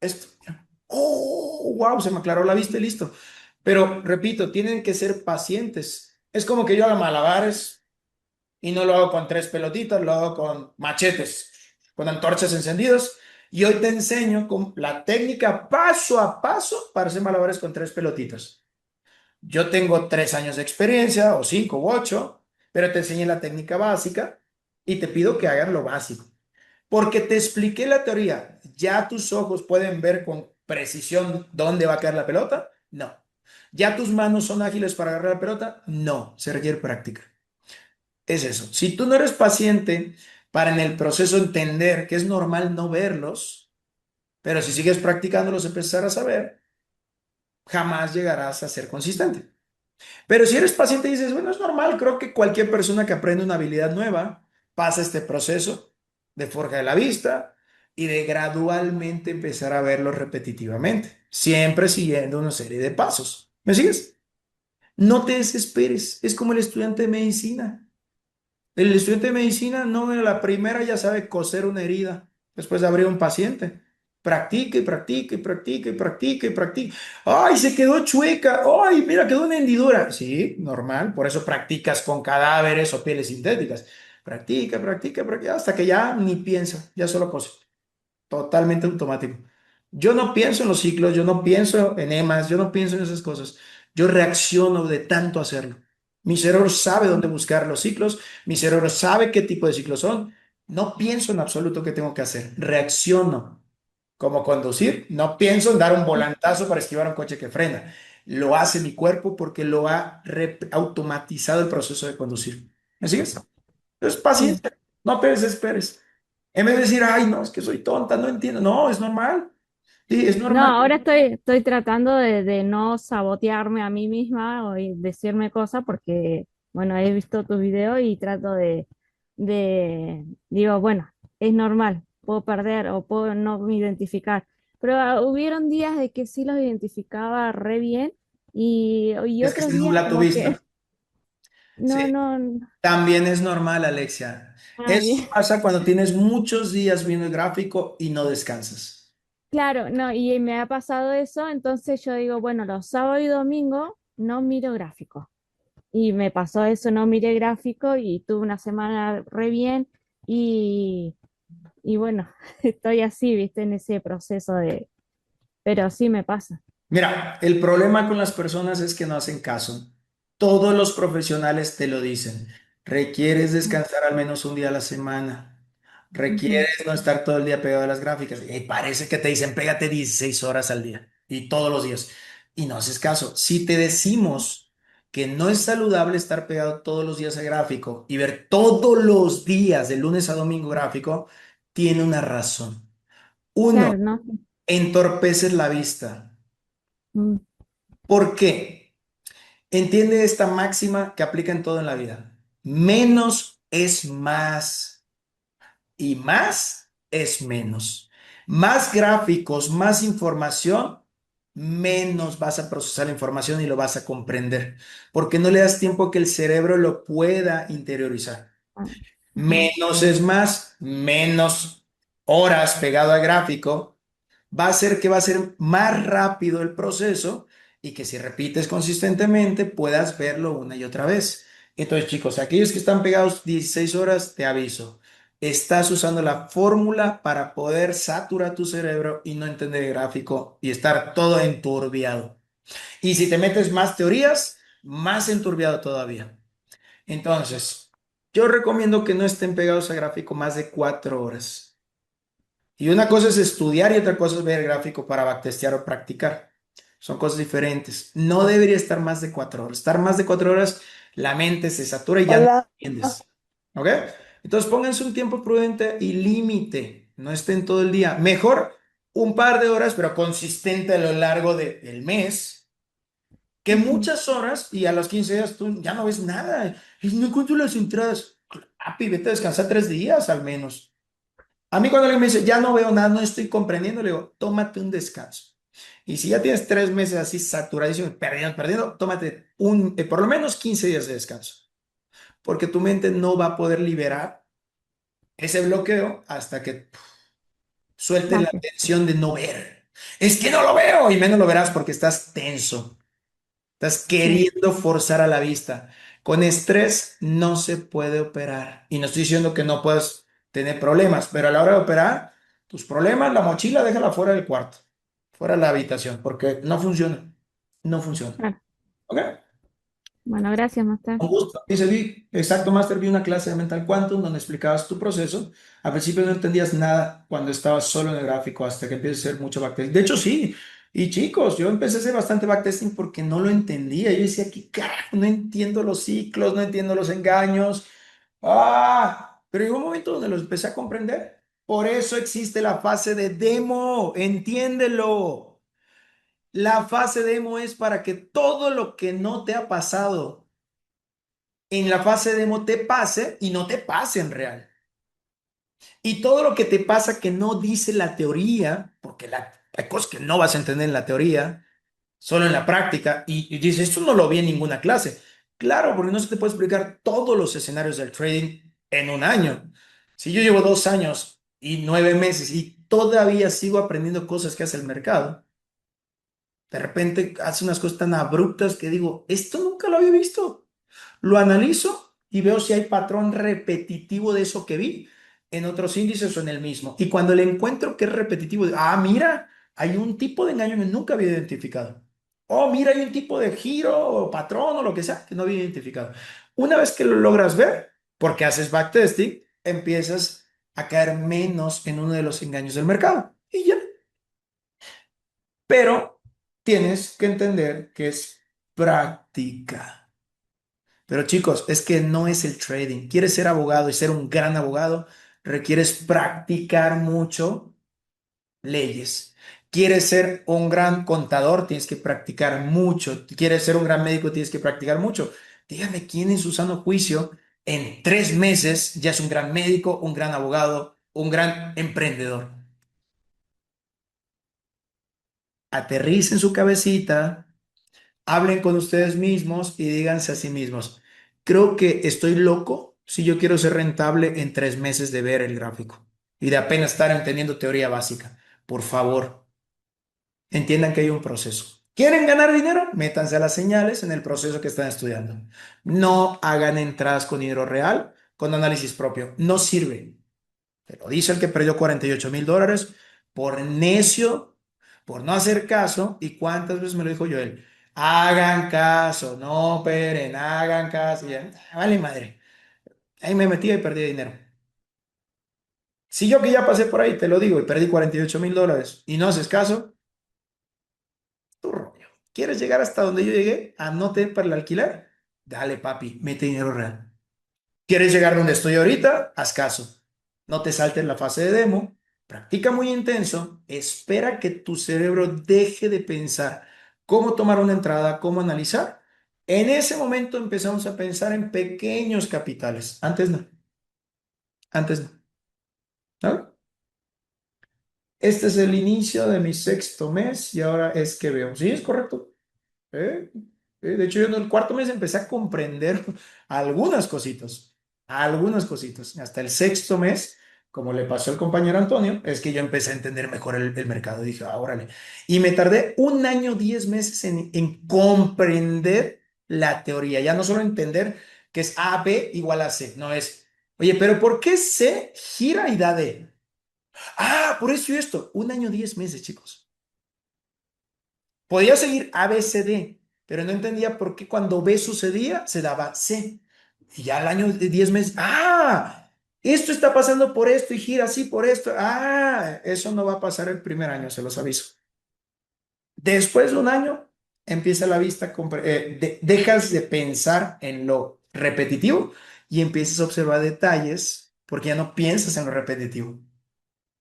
esto. Mira. Oh, wow, se me aclaró la vista y listo. Pero repito, tienen que ser pacientes. Es como que yo haga malabares y no lo hago con tres pelotitas, lo hago con machetes, con antorchas encendidas. Y hoy te enseño con la técnica paso a paso para hacer malabares con tres pelotitas. Yo tengo 3 años de experiencia, o 5 u 8, pero te enseñé la técnica básica y te pido que hagas lo básico. Porque te expliqué la teoría. ¿Ya tus ojos pueden ver con precisión dónde va a caer la pelota? No. ¿Ya tus manos son ágiles para agarrar la pelota? No. Se requiere práctica. Es eso. Si tú no eres paciente para en el proceso entender que es normal no verlos, pero si sigues practicándolos, empezar a saber, jamás llegarás a ser consistente. Pero si eres paciente y dices, bueno, es normal, creo que cualquier persona que aprende una habilidad nueva pasa este proceso de forja de la vista y de gradualmente empezar a verlo repetitivamente, siempre siguiendo una serie de pasos. ¿Me sigues? No te desesperes, es como el estudiante de medicina. El estudiante de medicina no en la primera ya sabe coser una herida después de abrir un paciente. Practica y practica y practica y practica y practica. ¡Ay, se quedó chueca! ¡Ay, mira, quedó una hendidura! Sí, normal. Por eso practicas con cadáveres o pieles sintéticas. Practica, practica, practica, hasta que ya ni piensa, ya solo cose. Totalmente automático. Yo no pienso en los ciclos, yo no pienso en emas, yo no pienso en esas cosas. Yo reacciono de tanto hacerlo. Mi cerebro sabe dónde buscar los ciclos, mi cerebro sabe qué tipo de ciclos son. No pienso en absoluto qué tengo que hacer, reacciono. Como conducir, no pienso en dar un volantazo para esquivar un coche que frena. Lo hace mi cuerpo porque lo ha automatizado el proceso de conducir. ¿Me sigues? Entonces, sí. paciencia, no te desesperes. En vez de decir, ay, no, es que soy tonta, no entiendo. No, es normal. Sí, es No, normal. ahora estoy tratando de no sabotearme a mí misma o y decirme cosas porque, bueno, he visto tus videos y trato digo, bueno, es normal, puedo perder o puedo no identificar. Pero hubieron días de que sí los identificaba re bien y Es que otros se días nubla tu como que vista. Sí, no, también es normal, Alexia. Eso bien. pasa cuando tienes muchos días viendo el gráfico y no descansas. Claro, no, y me ha pasado eso, entonces yo digo, bueno, los sábados y domingos no miro gráficos. Y me pasó eso, no miré gráfico y tuve una semana re bien y, y bueno, estoy así, viste, en ese proceso pero sí me pasa. Mira, el problema con las personas es que no hacen caso. Todos los profesionales te lo dicen. Requieres descansar al menos un día a la semana. Ujú. Requieres no estar todo el día pegado a las gráficas. Y parece que te dicen, pégate 16 horas al día y todos los días. Y no haces caso. Si te decimos que no es saludable estar pegado todos los días a gráfico y ver todos los días, de lunes a domingo gráfico, tiene una razón. Uno, Claro, ¿no? entorpeces la vista. Mm, ¿Por qué? Entiende esta máxima que aplica en todo en la vida. Menos es más y más es menos. Más gráficos, más información, menos vas a procesar la información y lo vas a comprender, porque no le das tiempo a que el cerebro lo pueda interiorizar. ah, ajá. Menos es más, menos horas pegado al gráfico, va a ser que va a ser más rápido el proceso y que si repites consistentemente puedas verlo una y otra vez. Entonces, chicos, aquellos que están pegados 16 horas, te aviso, estás usando la fórmula para poder saturar tu cerebro y no entender el gráfico y estar todo enturbiado. Y si te metes más teorías, más enturbiado todavía. Entonces, yo recomiendo que no estén pegados a gráfico más de 4 horas. Y una cosa es estudiar y otra cosa es ver el gráfico para backtestear o practicar. Son cosas diferentes. No debería estar más de 4 horas. Estar más de 4 horas, la mente se satura y ya no Hola, entiendes. ¿Ok? Entonces pónganse un tiempo prudente y límite. No estén todo el día. Mejor un par de horas, pero consistente a lo largo del mes, que Ujú. muchas horas y a los 15 días tú ya no ves nada. Y no encuentro las entradas. Papi, vete a descansar 3 días al menos. A mí cuando alguien me dice, ya no veo nada, no estoy comprendiendo, le digo, tómate un descanso. Y si ya tienes 3 meses así saturadísimo, perdiendo, tómate por lo menos 15 días de descanso, porque tu mente no va a poder liberar ese bloqueo hasta que sueltes la Baje. tensión de no ver. Es que no lo veo y menos lo verás porque estás tenso. Estás Sí, queriendo forzar a la vista. Con estrés no se puede operar. Y no estoy diciendo que no puedas tener problemas, pero a la hora de operar, tus problemas, la mochila, déjala fuera del cuarto, fuera de la habitación, porque no funciona. No funciona. claro. ¿Ok? Bueno, gracias, Master. Con gusto. Dice, exacto, Master, vi una clase de Mental Quantum donde explicabas tu proceso. Al principio no entendías nada cuando estabas solo en el gráfico hasta que empiezas a hacer mucho backtesting. De hecho, sí. Y chicos, yo empecé a hacer bastante backtesting porque no lo entendía. Yo decía, ¿qué carajo? No entiendo los ciclos, no entiendo los engaños. Pero llegó un momento donde los empecé a comprender. Por eso existe la fase de demo. Entiéndelo. La fase demo es para que todo lo que no te ha pasado en la fase demo te pase y no te pase en real. Y todo lo que te pasa que no dice la teoría, porque hay cosas que no vas a entender en la teoría, solo en la práctica, y dices, esto no lo vi en ninguna clase. Claro, porque no se te puede explicar todos los escenarios del trading en un año. Si yo llevo 2 años y 9 meses y todavía sigo aprendiendo cosas que hace el mercado, de repente hace unas cosas tan abruptas que digo, esto nunca lo había visto. Lo analizo y veo si hay patrón repetitivo de eso que vi en otros índices o en el mismo. Y cuando le encuentro que es repetitivo, digo, mira, hay un tipo de engaño que nunca había identificado. Oh, mira, hay un tipo de giro o patrón o lo que sea que no había identificado. Una vez que lo logras ver, porque haces backtesting, empiezas a caer menos en uno de los engaños del mercado. Y ya. Pero tienes que entender que es práctica. Pero chicos, es que no es el trading. Quieres ser abogado y ser un gran abogado, requieres practicar mucho leyes. Quieres ser un gran contador, tienes que practicar mucho. Quieres ser un gran médico, tienes que practicar mucho. Dígame quién en su sano juicio en 3 meses ya es un gran médico, un gran abogado, un gran emprendedor. Aterricen su cabecita, hablen con ustedes mismos y díganse a sí mismos, creo que estoy loco si yo quiero ser rentable en 3 meses de ver el gráfico y de apenas estar entendiendo teoría básica. Por favor, entiendan que hay un proceso. ¿Quieren ganar dinero? Métanse a las señales en el proceso que están estudiando. No hagan entradas con dinero real, con análisis propio. No sirve. Te lo dice el que perdió $48,000 por necio, por no hacer caso. ¿Y cuántas veces me lo dijo Joel? Hagan caso, no operen, hagan caso. Y ya, vale madre. Ahí me metí y perdí dinero. Si yo que ya pasé por ahí, te lo digo, y perdí $48,000 y no haces caso, tu rollo. ¿Quieres llegar hasta donde yo llegué? ¿Anote para el alquiler? Dale, papi, mete dinero real. ¿Quieres llegar donde estoy ahorita? Haz caso. No te saltes la fase de demo. Practica muy intenso. Espera que tu cerebro deje de pensar cómo tomar una entrada, cómo analizar. En ese momento empezamos a pensar en pequeños capitales. Antes no. Antes no. ¿No? Este es el inicio de mi sexto mes y ahora es que veo. Sí, es correcto. ¿Eh? De hecho, yo en el cuarto mes empecé a comprender algunas cositas. Hasta el sexto mes, como le pasó al compañero Antonio, es que yo empecé a entender mejor el mercado. Dije, órale. Y me tardé 1 año, 10 meses en comprender la teoría. Ya no solo entender que es A, B igual a C. No es, oye, pero ¿por qué C gira y da D? Por eso y esto. 1 año, 10 meses, chicos. Podía seguir A, B, C, D, pero no entendía por qué cuando B sucedía se daba C. Y ya al año de 10 meses, Esto está pasando por esto y gira así por esto. Ah, eso no va a pasar el primer año, se los aviso. Después de un año, empieza la vista, dejas de pensar en lo repetitivo y empiezas a observar detalles porque ya no piensas en lo repetitivo.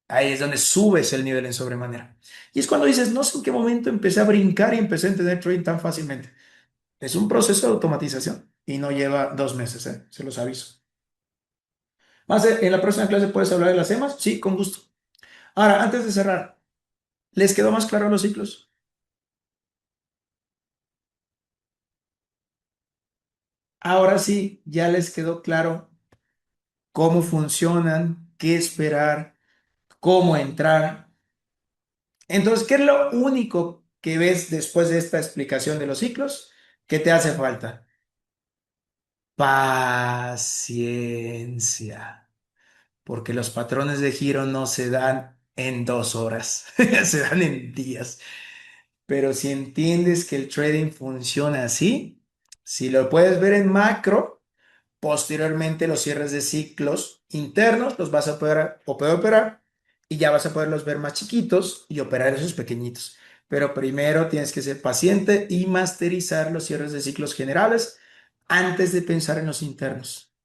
Ahí es donde subes el nivel en sobremanera. Y es cuando dices, no sé en qué momento empecé a brincar y empecé a entender trading tan fácilmente. Es un proceso de automatización y no lleva 2 meses, ¿eh? Se los aviso. Más en la próxima clase puedes hablar de las EMAs. Sí, con gusto. Ahora, antes de cerrar, ¿les quedó más claro los ciclos? Ahora sí, ya les quedó claro cómo funcionan, qué esperar, cómo entrar. Entonces, ¿qué es lo único que ves después de esta explicación de los ciclos? ¿Qué te hace falta? Paciencia, porque los patrones de giro no se dan en 2 horas, se dan en días. Pero si entiendes que el trading funciona así, si lo puedes ver en macro, posteriormente los cierres de ciclos internos los vas a poder operar y ya vas a poderlos ver más chiquitos y operar esos pequeñitos. Pero primero tienes que ser paciente y masterizar los cierres de ciclos generales antes de pensar en los internos.